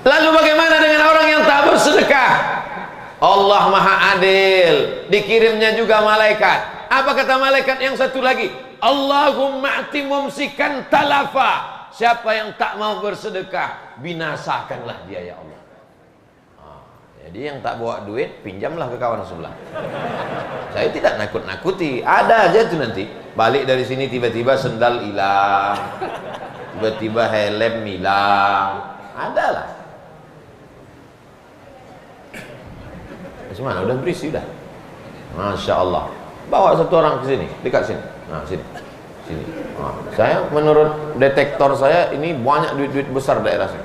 Lalu bagaimana dengan orang yang tak bersedekah? Allah Maha Adil, dikirimnya juga malaikat. Apa kata malaikat yang satu lagi? Allahumma a'ti mumsikan talafa. Siapa yang tak mau bersedekah, binasakanlah dia ya Allah. Jadi yang tak bawa duit, pinjamlah ke kawan sebelah. Saya tidak nakut-nakuti. Ada aja tuh nanti balik dari sini tiba-tiba sendal hilang, tiba-tiba helm hilang. Ada lah. Mana udah berisi udah. Masya Allah. Bawa satu orang ke sini, dekat sini. Nah sini, sini. Nah, saya menurut detektor saya ini banyak duit-duit besar daerah sini.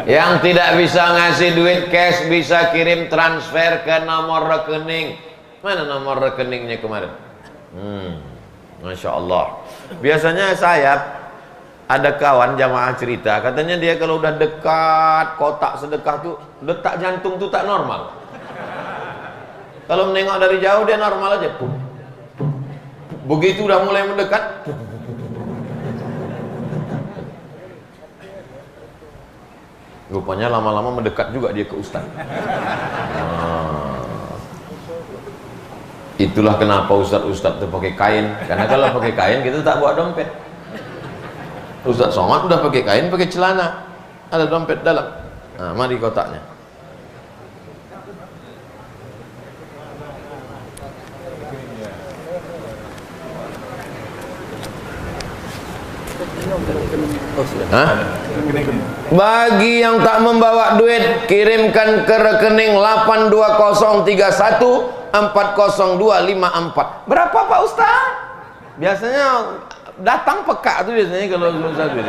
Yang tidak bisa ngasih duit cash bisa kirim transfer ke nomor rekening. Mana nomor rekeningnya kemarin? Masya Allah. Biasanya saya ada kawan jamaah cerita, katanya dia kalau udah dekat kotak sedekah tuh detak jantung tuh tak normal. Kalau menengok dari jauh dia normal aja. Begitu udah mulai mendekat, rupanya lama-lama mendekat juga dia ke ustaz. Itulah kenapa ustaz-ustaz itu pakai kain. Karena kalau pakai kain kita tak bawa dompet. Ustaz Somad udah pakai kain, pakai celana, ada dompet dalam. Nah, mari kotaknya. Hah? Bagi yang tak membawa duit, kirimkan ke rekening 82031 40254. Berapa Pak Ustaz? Biasanya datang peka tuh biasanya kalau Ustaz duit.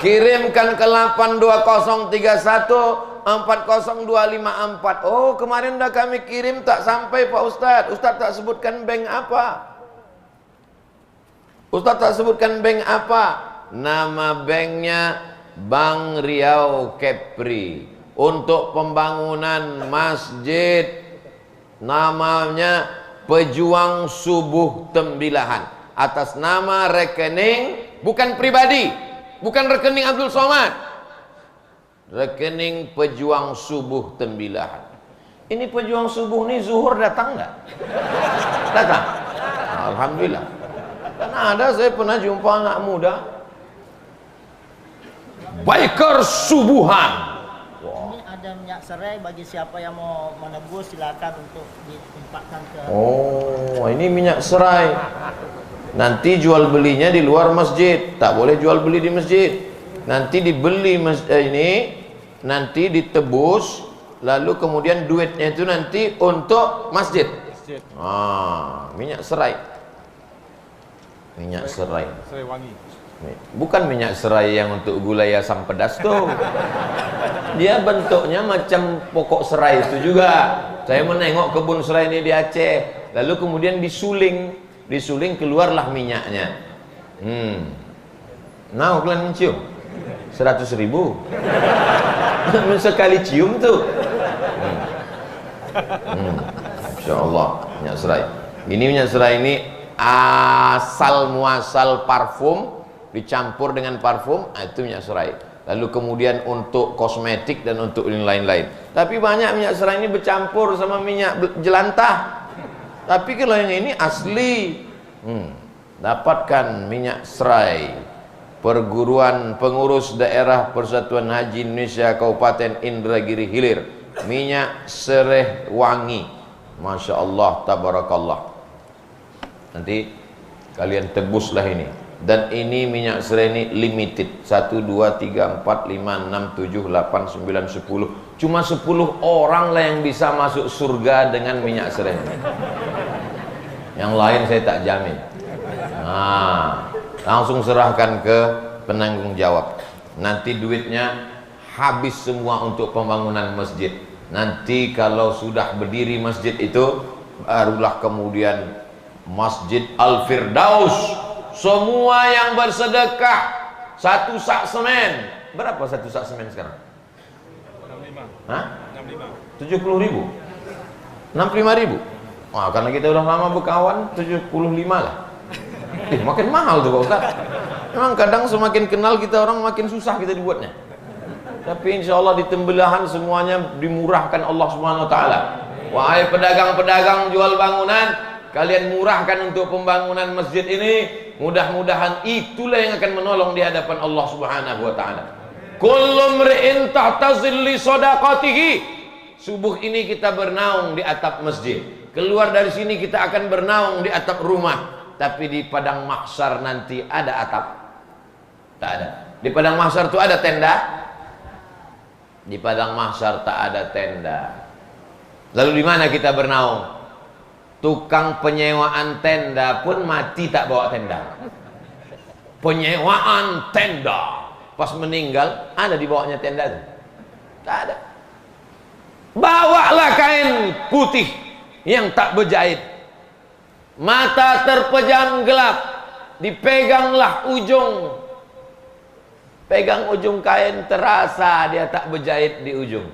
Kirimkan ke 82031 40254. Oh, kemarin udah kami kirim tak sampai Pak Ustaz. Ustaz tak sebutkan bank apa? Ustaz tak sebutkan bank apa? Nama banknya Bank Riau Kepri. Untuk pembangunan masjid, namanya Pejuang Subuh Tembilahan. Atas nama rekening bukan pribadi, bukan rekening Abdul Somad, rekening pejuang subuh Tembilahan. Ini pejuang subuh nih zuhur datang nggak? Datang. Alhamdulillah. Karena ada, saya pernah jumpa anak muda biker subuhan. Ini ada minyak serai bagi siapa yang mau menebus, silakan untuk ditumpahkan ke. Oh, ini minyak serai. Nanti jual belinya di luar masjid, tak boleh jual beli di masjid. Nanti dibeli ini, nanti ditebus, lalu kemudian duitnya itu nanti untuk masjid. Minyak serai. Minyak serai. Serai wangi. Bukan minyak serai yang untuk gulai asam pedas tuh. Dia bentuknya macam pokok serai itu juga. Saya menengok kebun serai ini di Aceh. Lalu kemudian disuling keluarlah minyaknya. Nah, kalian mencium 100.000 sekali cium tuh. Insya Allah minyak serai. Ini minyak serai ini asal muasal parfum dicampur dengan parfum, itu minyak serai. Lalu kemudian untuk kosmetik dan untuk lain-lain. Tapi banyak minyak serai ini bercampur sama minyak jelantah. Tapi kalau yang ini asli, dapatkan minyak serai. Perguruan Pengurus Daerah Persatuan Haji Indonesia Kabupaten Indragiri Hilir, minyak serai wangi. Masya Allah, tabarakallah. Nanti kalian tebuslah ini. Dan ini minyak serai ini limited. 1, 2, 3, 4, 5, 6, 7, 8, 9, 10. Cuma 10 orang lah yang bisa masuk surga dengan minyak serai ini. Yang lain saya tak jamin. Langsung serahkan ke penanggung jawab. Nanti duitnya habis semua untuk pembangunan masjid. Nanti kalau sudah berdiri masjid itu, barulah kemudian Masjid Al-Firdaus. Semua yang bersedekah 1 sak semen. Berapa 1 sak semen sekarang? 65. Hah? 65. 70.000? 65.000? Wah, karena kita udah lama berkawan, 75 lah. Makin mahal tuh Pak Ustaz. Memang kadang semakin kenal kita orang makin susah kita dibuatnya. Tapi insya Allah di Tembelahan semuanya dimurahkan Allah Subhanahu Wa Taala. Wahai pedagang-pedagang jual bangunan, kalian murahkan untuk pembangunan masjid ini. Mudah-mudahan itulah yang akan menolong di hadapan Allah Subhanahu Wa Taala. Kullu mri'in tahtazil li shadaqatihi. Subuh ini kita bernaung di atap masjid. Keluar dari sini kita akan bernaung di atap rumah. Tapi di padang mahsyar nanti ada atap? Tak ada. Di padang mahsyar itu ada tenda? Di padang mahsyar tak ada tenda. Lalu di mana kita bernaung? Tukang penyewaan tenda pun mati tak bawa tenda. Penyewaan tenda, pas meninggal ada di bawahnya tenda itu? Tak ada. Bawalah kain putih yang tak berjahit. Mata terpejam gelap, dipeganglah ujung. Pegang ujung kain, terasa dia tak berjahit di ujung.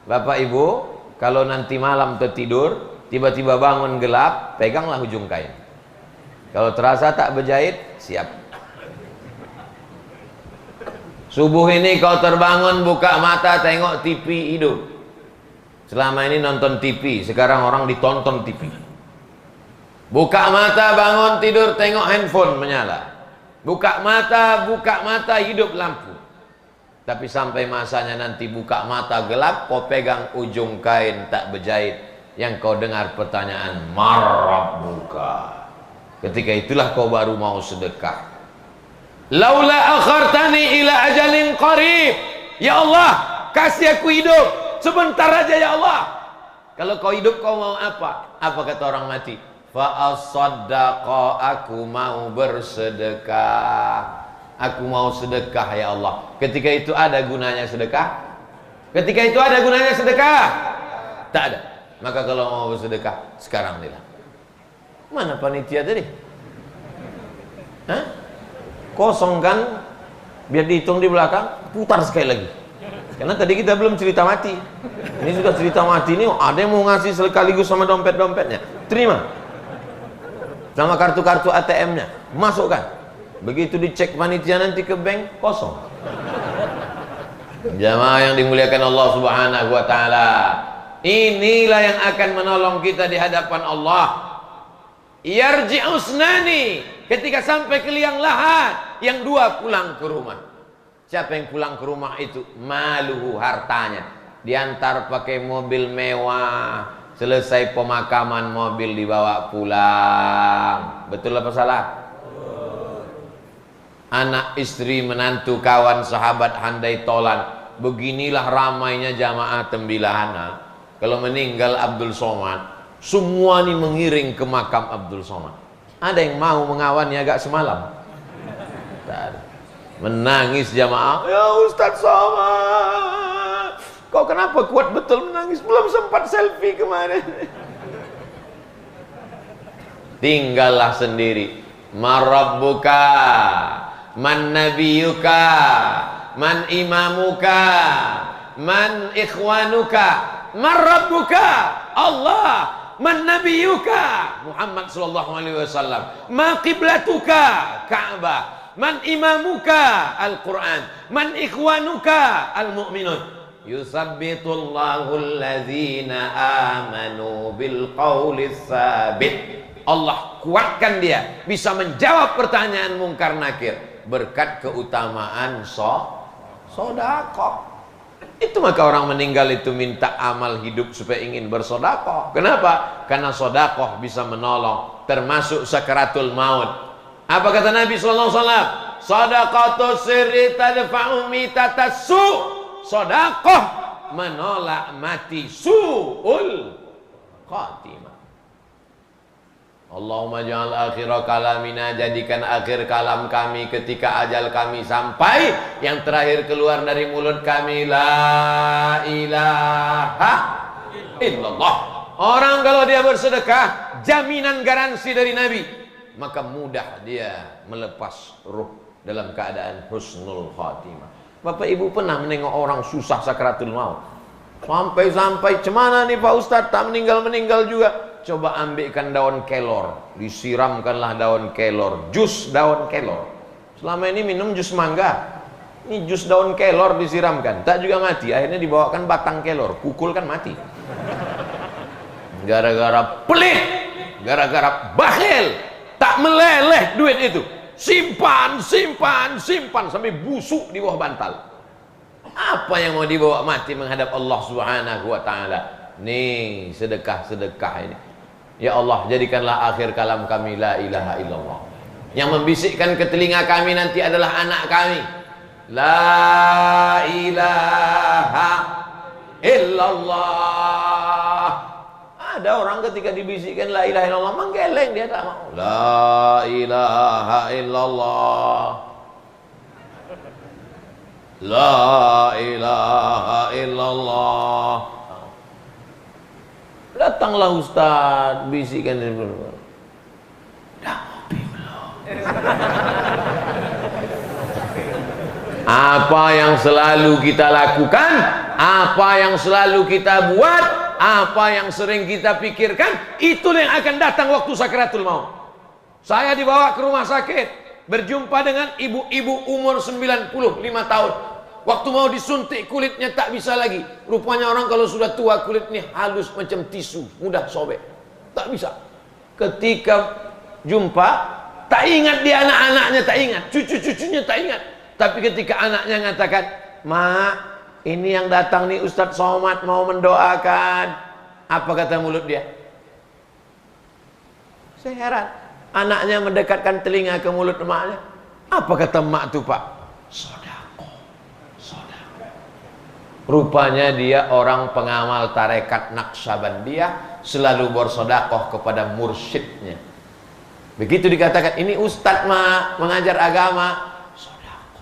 Bapak Ibu, kalau nanti malam tertidur, tiba-tiba bangun gelap, peganglah ujung kain. Kalau terasa tak berjahit, siap. Subuh ini kau terbangun, buka mata, tengok TV hidup. Selama ini nonton TV, sekarang orang ditonton TV. Buka mata, bangun tidur, tengok handphone menyala. Buka mata, hidup lampu. Tapi sampai masanya nanti buka mata gelap, kau pegang ujung kain tak berjahit. Yang kau dengar pertanyaan, Marabbuka. Ketika itulah kau baru mau sedekah. Laula akhartani ila ajalin qarib. Ya Allah, kasih aku hidup sebentar aja ya Allah. Kalau kau hidup kau mau apa? Apa kata orang mati? Fa'asaddaqa, aku mau bersedekah. Aku mau sedekah ya Allah. Ketika itu ada gunanya sedekah? Ketika itu ada gunanya sedekah? Tak ada. Maka kalau mau bersedekah, sekarang inilah. Mana panitia tadi? Hah? Kosongkan, biar dihitung di belakang, putar sekali lagi. Karena tadi kita belum cerita mati. Ini sudah cerita mati ini, ada yang mau ngasih sekaligus sama dompet-dompetnya. Terima. Sama kartu-kartu ATM-nya, masukkan. Begitu dicek panitia nanti ke bank, kosong. Jamaah yang dimuliakan Allah Subhanahu wa taala, inilah yang akan menolong kita di hadapan Allah. Yarji'usnani, ketika sampai ke liang lahat, yang dua pulang ke rumah. Siapa yang pulang ke rumah itu? Maluhu, hartanya. Diantar pakai mobil mewah, selesai pemakaman mobil dibawa pulang. Betul apa salah? Anak, istri, menantu, kawan, sahabat, handai tolan. Beginilah ramainya jamaah tembilahan. Kalau meninggal Abdul Somad, semua ini mengiring ke makam Abdul Somad. Ada yang mau mengawannya agak semalam? Menangis jamaah. Ya Ustadz Somad, kau kenapa kuat betul menangis? Belum sempat selfie kemarin. Tinggallah sendiri. Marabbuka, man nabiyuka, man imamuka, man ikhwanuka, man rabbuka, Allah, man nabiyuka, Muhammad sallallahu alaihi wasallam, ma qiblatuka, Ka'bah, man imamuka, Al-Quran, man ikhwanuka, Al-Mu'minun. Yusabbitullahu allazina amanu bil qawli tsabit. Allah kuatkan dia bisa menjawab pertanyaan mungkar nakir berkat keutamaan sodakoh. Itu maka orang meninggal itu minta amal hidup supaya ingin bersodakoh. Kenapa? Karena sodakoh bisa menolong, termasuk sakaratul maut. Apa kata Nabi sallallahu alaihi wasallam? Sadaqatus sirri tadfa'u mitatas su. Sodakoh menolak mati su'ul khatimah. Allahumma ja'al akhira kalamina, jadikan akhir kalam kami ketika ajal kami sampai, yang terakhir keluar dari mulut kami la ilaha illallah. Orang kalau dia bersedekah, jaminan garansi dari Nabi, maka mudah dia melepas ruh dalam keadaan husnul khatimah. Bapak Ibu pernah menengok orang susah sakaratul maut? Sampai-sampai cemana nih Pak Ustadz, tak meninggal-meninggal juga. Coba ambilkan daun kelor, disiramkanlah daun kelor, jus daun kelor. Selama ini minum jus mangga, ini jus daun kelor disiramkan, tak juga mati. Akhirnya dibawakan batang kelor, pukul kan mati. Gara-gara pelit, gara-gara bakhil, tak meleleh duit itu. Simpan, simpan, simpan sampai busuk di bawah bantal. Apa yang mau dibawa mati menghadap Allah Subhanahu wa taala? Nih, sedekah-sedekah ini. Ya Allah, jadikanlah akhir kalam kami la ilaha illallah. Yang membisikkan ke telinga kami nanti adalah anak kami. La ilaha illallah. Ada orang ketika dibisikkan la ilaha illallah menggeleng, dia tak mau. La ilaha illallah. La ilaha illallah. Datanglah Ustaz, bisikan dia belum. Dah ngopi belum? Apa yang selalu kita lakukan, apa yang selalu kita buat, apa yang sering kita pikirkan, itulah yang akan datang waktu sakaratul maut. Saya dibawa ke rumah sakit, berjumpa dengan ibu-ibu umur 95 tahun. Waktu mau disuntik kulitnya tak bisa lagi. Rupanya orang kalau sudah tua kulitnya halus macam tisu, mudah sobek. Tak bisa. Ketika jumpa, tak ingat dia anak-anaknya, tak ingat, cucu-cucunya tak ingat. Tapi ketika anaknya mengatakan, "Mak, ini yang datang nih Ustadz Somad mau mendoakan." Apa kata mulut dia? Saya heran. Anaknya mendekatkan telinga ke mulut emaknya. Apa kata emak itu Pak? Sodako, sodako. Rupanya dia orang pengamal tarekat Naqsyabandiyah, selalu bersodakoh kepada mursyidnya. Begitu dikatakan, ini ustadz mak mengajar agama, sodako.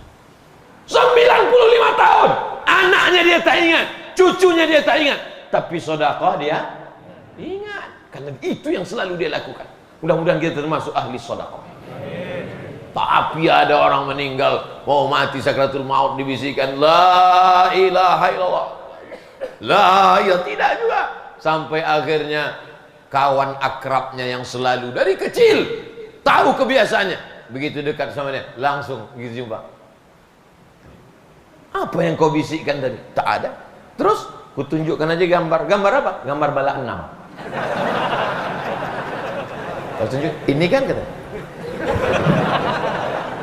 95 tahun, anaknya dia tak ingat, cucunya dia tak ingat, tapi sodakoh dia ingat. Karena itu yang selalu dia lakukan. Mudah-mudahan kita termasuk ahli sodakoh. Tapi ada orang meninggal, mau mati sakratul maut, dibisikkan la ilaha illallah. La, ya tidak juga. Sampai akhirnya kawan akrabnya yang selalu dari kecil tahu kebiasaannya, begitu dekat sama dia, langsung gitu jumpa. Apa yang kau bisikkan tadi? Tak ada. Terus kutunjukkan aja gambar. Gambar apa? Gambar bala 6. Kau tunjuk, ini kan kata.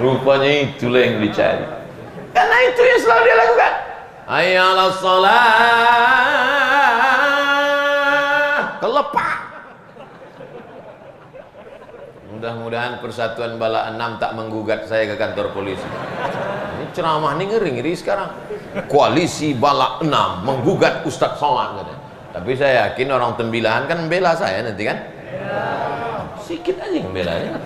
Rupanya itulah yang dicari. Karena itu yang selalu dia lakukan. Hayya 'alas shalah. Kelepak. Mudah-mudahan Persatuan Bala 6 tak menggugat saya ke kantor polisi. Ini ceramah ini ngeri-ngeri sekarang. Koalisi Bala 6 menggugat Ustadz Somad katanya. Tapi saya yakin orang Tembilahan kan membela saya nanti kan? Sikit aja yang belanya.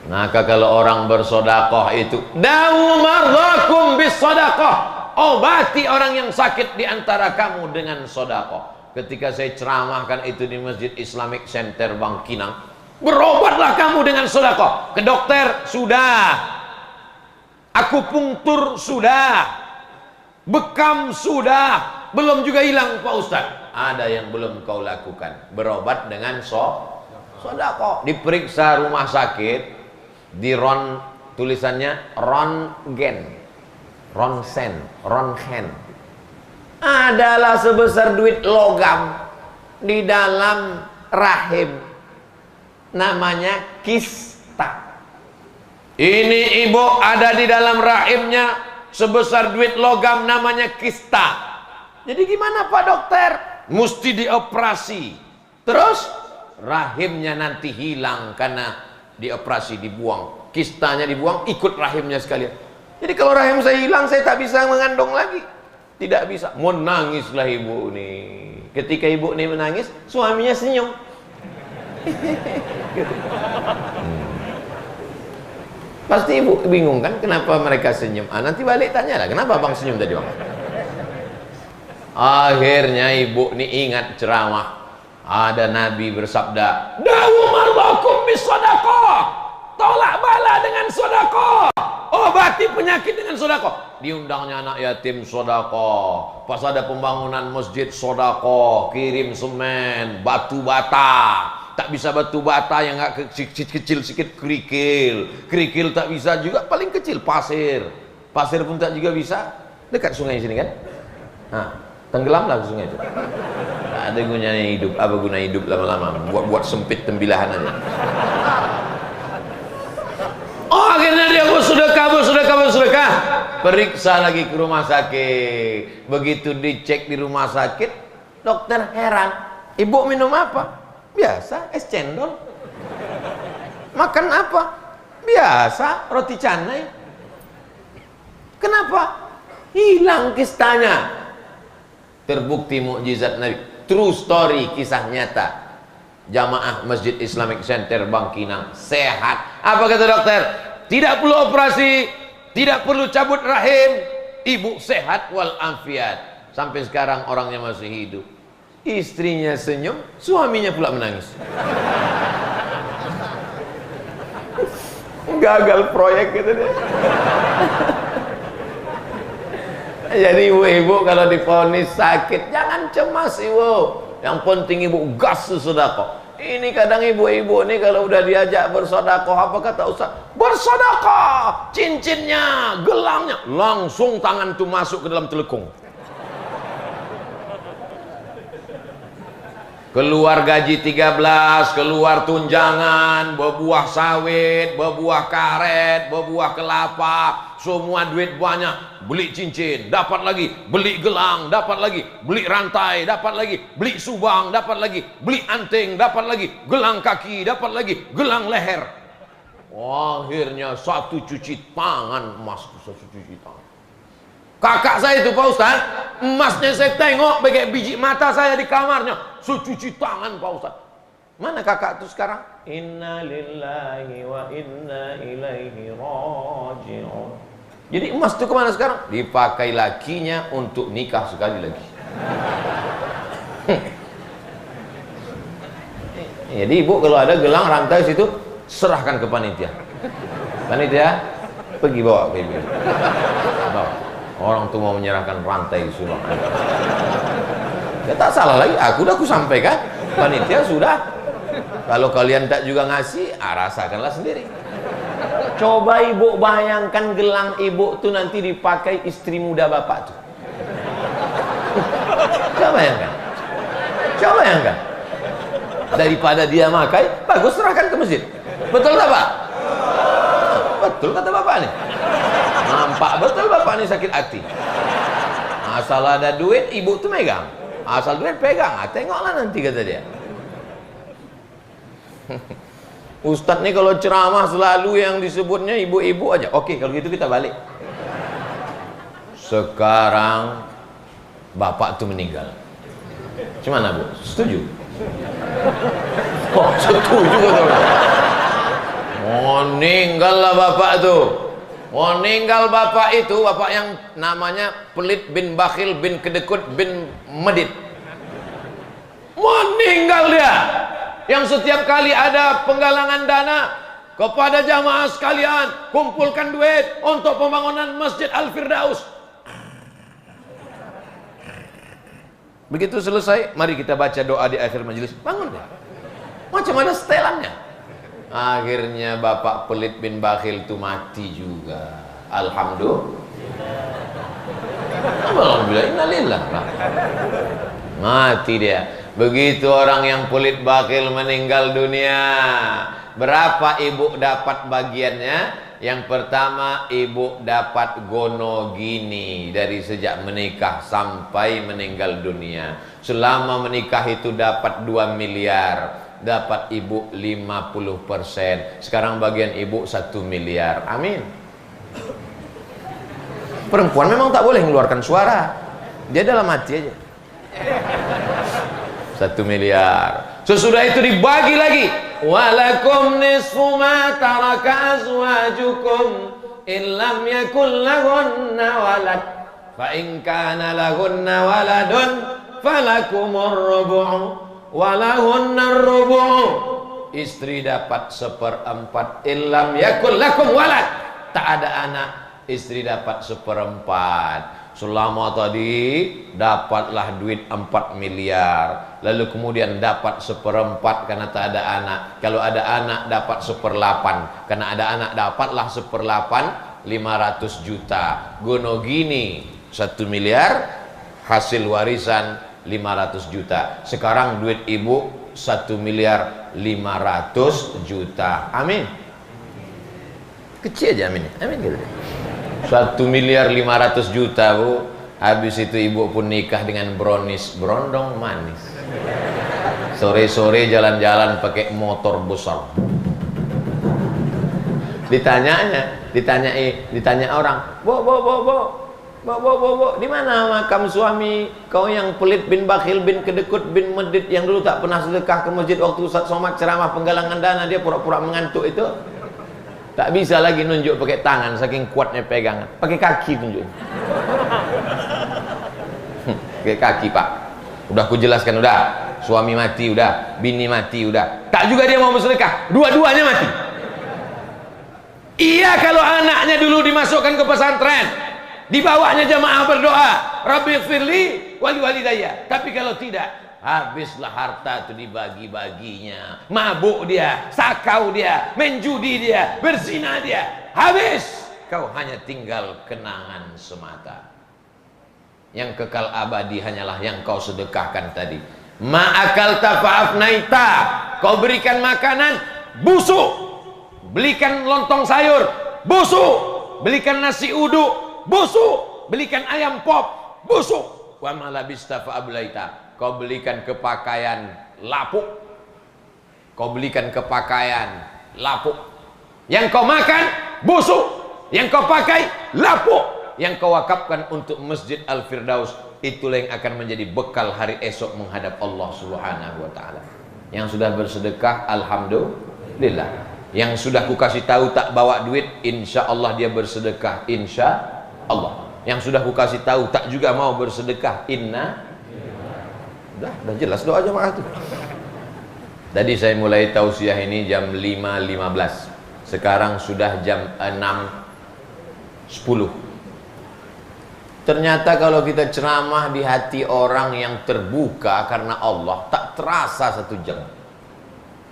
Maka kalau orang bersodakoh itu, dawu marzakum bis sodakoh, obati orang yang sakit di antara kamu dengan sodakoh. Ketika saya ceramahkan itu di Masjid Islamic Center Bangkinang, berobatlah kamu dengan sodakoh. Ke dokter sudah, akupunktur sudah, bekam sudah, belum juga hilang Pak Ustaz. Ada yang belum kau lakukan, berobat dengan sodakoh. Diperiksa rumah sakit, di tulisannya rongen, rongen adalah sebesar duit logam di dalam rahim, namanya kista. Ini ibu ada di dalam rahimnya sebesar duit logam, namanya kista. Jadi gimana Pak Dokter? Mesti dioperasi. Terus rahimnya nanti hilang karena dioperasi, dibuang. Kistanya dibuang, ikut rahimnya sekalian. Jadi kalau rahim saya hilang, saya tak bisa mengandung lagi. Tidak bisa. Menangislah ibu nih. Ketika ibu nih menangis, suaminya senyum. Gitu. Pasti ibu bingung kan kenapa mereka senyum. Nanti balik tanya lah, kenapa bang senyum tadi bang? Akhirnya ibu nih ingat ceramah. Ada Nabi bersabda, dawu marzakum bis sodakoh, tolak bala dengan sodakoh, obati penyakit dengan sodakoh. Diundangnya anak yatim sodakoh, pas ada pembangunan masjid sodakoh, kirim semen, batu bata. Tak bisa batu bata yang gak kecil sikit, kerikil tak bisa juga, paling kecil pasir pun tak juga bisa. Dekat sungai sini kan, tenggelamlah ke sungai itu. Ada gunanya hidup. Apa guna hidup lama-lama? Buat sempit Tembilahan aja. Oh, akhirnya dia bersedekah. Periksa lagi ke rumah sakit. Begitu dicek di rumah sakit, dokter heran. Ibu minum apa? Biasa, es cendol. Makan apa? Biasa, roti canai. Kenapa? Hilang kistanya. Terbukti mukjizat Nabi. True story, kisah nyata. Jamaah Masjid Islamic Center Bangkinang sehat. Apa kata dokter? Tidak perlu operasi, tidak perlu cabut rahim, ibu sehat walafiat. Sampai sekarang orangnya masih hidup. Istrinya senyum, suaminya pula menangis. Gagal proyek gitu deh. Jadi ibu-ibu kalau divonis sakit jangan cemas ibu. Yang penting ibu gas sedekah. Ini kadang ibu-ibu ini kalau udah diajak bersedekah, apa kata Ustaz? Bersedekah, cincinnya, gelangnya, langsung tangan tuh masuk ke dalam telekung. Keluar gaji 13, keluar tunjangan, berbuah sawit, berbuah karet, berbuah kelapa, semua duit banyak, beli cincin, dapat lagi, beli gelang, dapat lagi, beli rantai, dapat lagi, beli subang, dapat lagi, beli anting, dapat lagi, gelang kaki, dapat lagi, gelang leher. Akhirnya satu cuci tangan emas, satu cuci tangan. Kakak saya itu Pak Ustaz, emasnya saya tengok bagai biji mata saya di kamarnya, secuci tangan Pak Ustaz. Mana kakak itu sekarang? Inna lillahi wa inna ilaihi raji'un. Jadi emas itu kemana sekarang? Dipakai lakinya untuk nikah sekali lagi. Jadi ibu kalau ada gelang rantai situ, serahkan ke panitia. Panitia, pergi bawa ke ibu. Bawa. Orang tuh mau menyerahkan rantai di surau. Ya tak salah lagi, aku udah sampaikan. Panitia sudah. Kalau kalian tak juga ngasih, rasakanlah sendiri. Coba ibu bayangkan gelang ibu tuh nanti dipakai istri muda bapak tuh. Coba bayangkan. Coba bayangkan. Daripada dia pakai, bagus serahkan ke masjid. Betul tak Pak? Betul kata bapak nih. Nampak betul bapak nih sakit hati. Asal ada duit, ibu tuh megang. Asal duit pegang. Tengoklah nanti kata dia. Ustadz nih kalau ceramah selalu yang disebutnya ibu-ibu aja. Oke, kalau gitu kita balik. Sekarang bapak tuh meninggal. Gimana Bu? Setuju? Oh, setuju betul. Meninggal lah bapak tuh. Meninggal bapak itu, bapak yang namanya Pelit bin Bakhil bin Kedekut bin Medit. Meninggal dia. Yang setiap kali ada penggalangan dana kepada jamaah sekalian, kumpulkan duit untuk pembangunan Masjid Al-Firdaus. Begitu selesai, mari kita baca doa di akhir majelis. Bangun deh. Macam ada setelannya. Akhirnya bapak Pelit bin Bakhil itu mati juga. Alhamdulillah, innalillah. Mati dia. Begitu orang yang pelit bakhil meninggal dunia, berapa ibu dapat bagiannya? Yang pertama, ibu dapat gonogini dari sejak menikah sampai meninggal dunia. Selama menikah itu dapat 2 miliar. Dapat ibu 50%. Sekarang bagian ibu 1 miliar. Amin. Perempuan memang tak boleh mengeluarkan suara. Dia dalam hati aja. 1 miliar. Sesudah itu dibagi lagi. Walakum nisfu ma taraka azwajukum illam yakul lahunna walad. Fa in kana lahunna waladun falakumur rubu'u walahunna rubu'u. Istri dapat 1/4 illam yakul lakum walad. Tak ada anak, istri dapat 1/4. Selama tadi dapatlah duit 4 miliar. Lalu kemudian dapat 1/4 karena tak ada anak. Kalau ada anak dapat 1/8. Karena ada anak dapatlah 1/8, 500 juta. Gonogini 1 miliar, hasil warisan 500 juta. Sekarang duit ibu 1 miliar 500 juta. Amin. Kecil aja amin. Amin gitu. 1 miliar 500 juta Bu. Habis itu ibu pun nikah dengan brownies, berondong manis. Sore-sore jalan-jalan pakai motor besar. Ditanya orang, Bu, di mana makam suami kau yang Pelit bin Bakhil bin Kedekut bin Medit yang dulu tak pernah sedekah ke masjid waktu Ustaz Somad ceramah penggalangan dana, dia pura-pura mengantuk itu? Tak bisa lagi nunjuk pakai tangan, saking kuatnya pegangan. Pakai kaki tunjuk. Pakai kaki Pak. Udah aku jelaskan, udah. Suami mati, udah. Bini mati, udah. Tak juga dia mau bersedekah. Dua-duanya mati. Iya kalau anaknya dulu dimasukkan ke pesantren, dibawanya jamaah berdoa, Rabbi firli wali walidayya. Tapi kalau tidak, habislah harta itu dibagi-baginya. Mabuk dia, sakau dia, menjudi dia, berzina dia. Habis. Kau hanya tinggal kenangan semata. Yang kekal abadi hanyalah yang kau sedekahkan tadi. Ma'akalta fa'afnaita. Kau berikan makanan, busuk. Belikan lontong sayur, busuk. Belikan nasi uduk, busuk. Belikan ayam pop, busuk. Wa malabista fa'ablaita. Kau belikan kepakaian lapuk. Kau belikan kepakaian lapuk. Yang kau makan busuk. Yang kau pakai lapuk. Yang kau wakafkan untuk Masjid Al-Firdaus, itulah yang akan menjadi bekal hari esok menghadap Allah Subhanahu wa taala. Yang sudah bersedekah, alhamdulillah. Yang sudah ku kasih tahu tak bawa duit, insya Allah dia bersedekah, insya Allah. Yang sudah ku kasih tahu tak juga mau bersedekah, Udah jelas doa jemaah tuh. Tadi saya mulai tausiah ini jam 5.15. Sekarang sudah jam 6.10. Ternyata kalau kita ceramah di hati orang yang terbuka karena Allah, tak terasa 1 jam.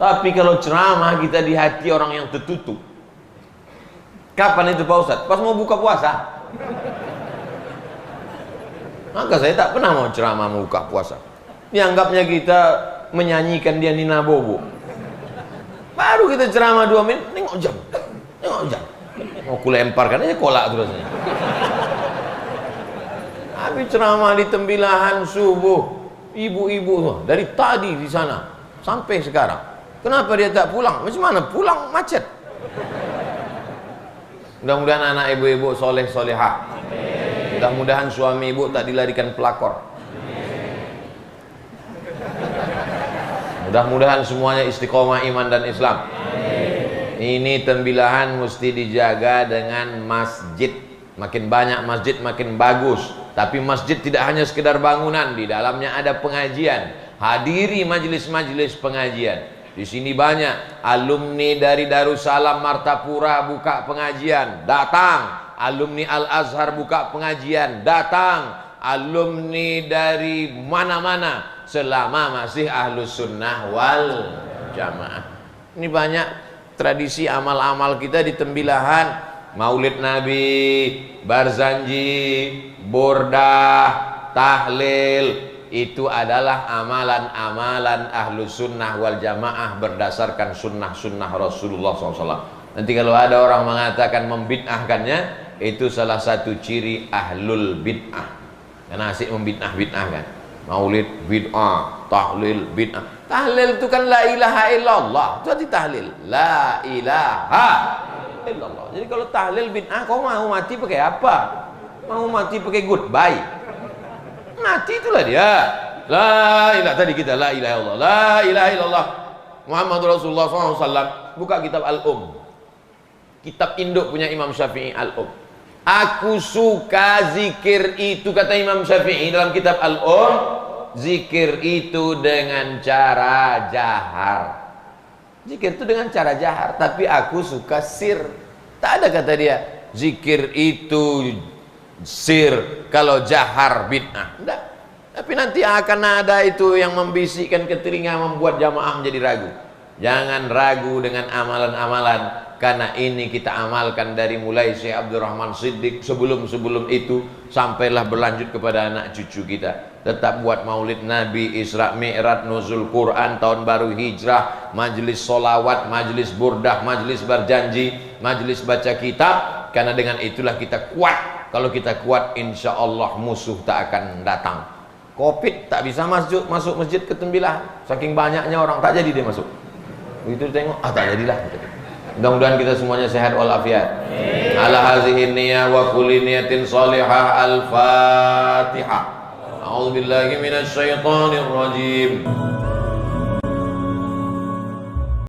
Tapi kalau ceramah kita di hati orang yang tertutup. Kapan itu Pak Ustadz? Pas mau buka puasa. Maka saya tak pernah mau ceramah mau buka puasa. Dianggapnya kita menyanyikan dia Nina Bobo. Baru kita ceramah 2 menit, nengok jam. Mau kulemparkan aja kolak terus. Habis ceramah di Tembilahan subuh, ibu-ibu dari tadi di sana sampai sekarang. Kenapa dia tak pulang? Macam mana pulang? Macet. Mudah-mudahan anak ibu-ibu soleh solehah. Mudah-mudahan suami ibu tak dilarikan pelakor. Mudah-mudahan semuanya istiqomah iman dan Islam. Ini Tembilahan mesti dijaga dengan masjid. Makin banyak masjid makin bagus. Tapi masjid tidak hanya sekedar bangunan, di dalamnya ada pengajian. Hadiri majelis-majelis pengajian. Di sini banyak alumni dari Darussalam Martapura buka pengajian, datang. Alumni Al-Azhar buka pengajian, datang. Alumni dari mana-mana, selama masih Ahlus Sunnah wal Jamaah. Ini banyak tradisi amal-amal kita di Tembilahan. Maulid Nabi, Barzanji, Burdah, Tahlil, itu adalah amalan-amalan Ahlus Sunnah wal Jamaah berdasarkan sunnah-sunnah Rasulullah SAW. Nanti kalau ada orang mengatakan membid'ahkannya, itu salah satu ciri Ahlul Bid'ah. Karena asik membid'ah-bid'ah kan. Maulid bid'ah, tahlil bid'ah. Tahlil itu kan la ilaha illallah. Itu arti tahlil. La ilaha illallah. Jadi kalau tahlil bid'ah, kau mau mati pakai apa? Mau mati pakai goodbye? Mati itulah dia. La ilaha, tadi kita la ilaha illallah. La ilaha illallah Muhammadur Rasulullah SAW. Buka kitab kitab induk punya Imam Syafi'i, Al-Um. Aku suka zikir itu, kata Imam Syafi'i dalam kitab Al-Um, zikir itu dengan cara jahar. Zikir itu dengan cara jahar, tapi aku suka sir. Tak ada kata dia zikir itu sir, kalau jahar bid'ah. Enggak. Tapi nanti akan ada itu yang membisikkan ke telinga, membuat jamaah menjadi ragu. Jangan ragu dengan amalan-amalan, karena ini kita amalkan dari mulai Syekh Abdurrahman Siddiq, sebelum itu sampailah berlanjut kepada anak cucu kita. Tetap buat maulid Nabi, Isra Mi'raj, nuzul Quran, tahun baru hijrah, majelis solawat, majelis burdah, majelis berjanji, majelis baca kitab. Karena dengan itulah kita kuat. Kalau kita kuat, insya Allah musuh tak akan datang. Covid tak bisa masuk masjid ke Tembilahan, saking banyaknya orang, tak jadi dia masuk. Begitu tengok, tak jadilah. Mudah-mudahan kita semuanya sehat walafiat. Ala hazihi niyyah wa kulli niyatin salihah. Al-Fatihah. A'udzubillahi minasyaitonir rajim.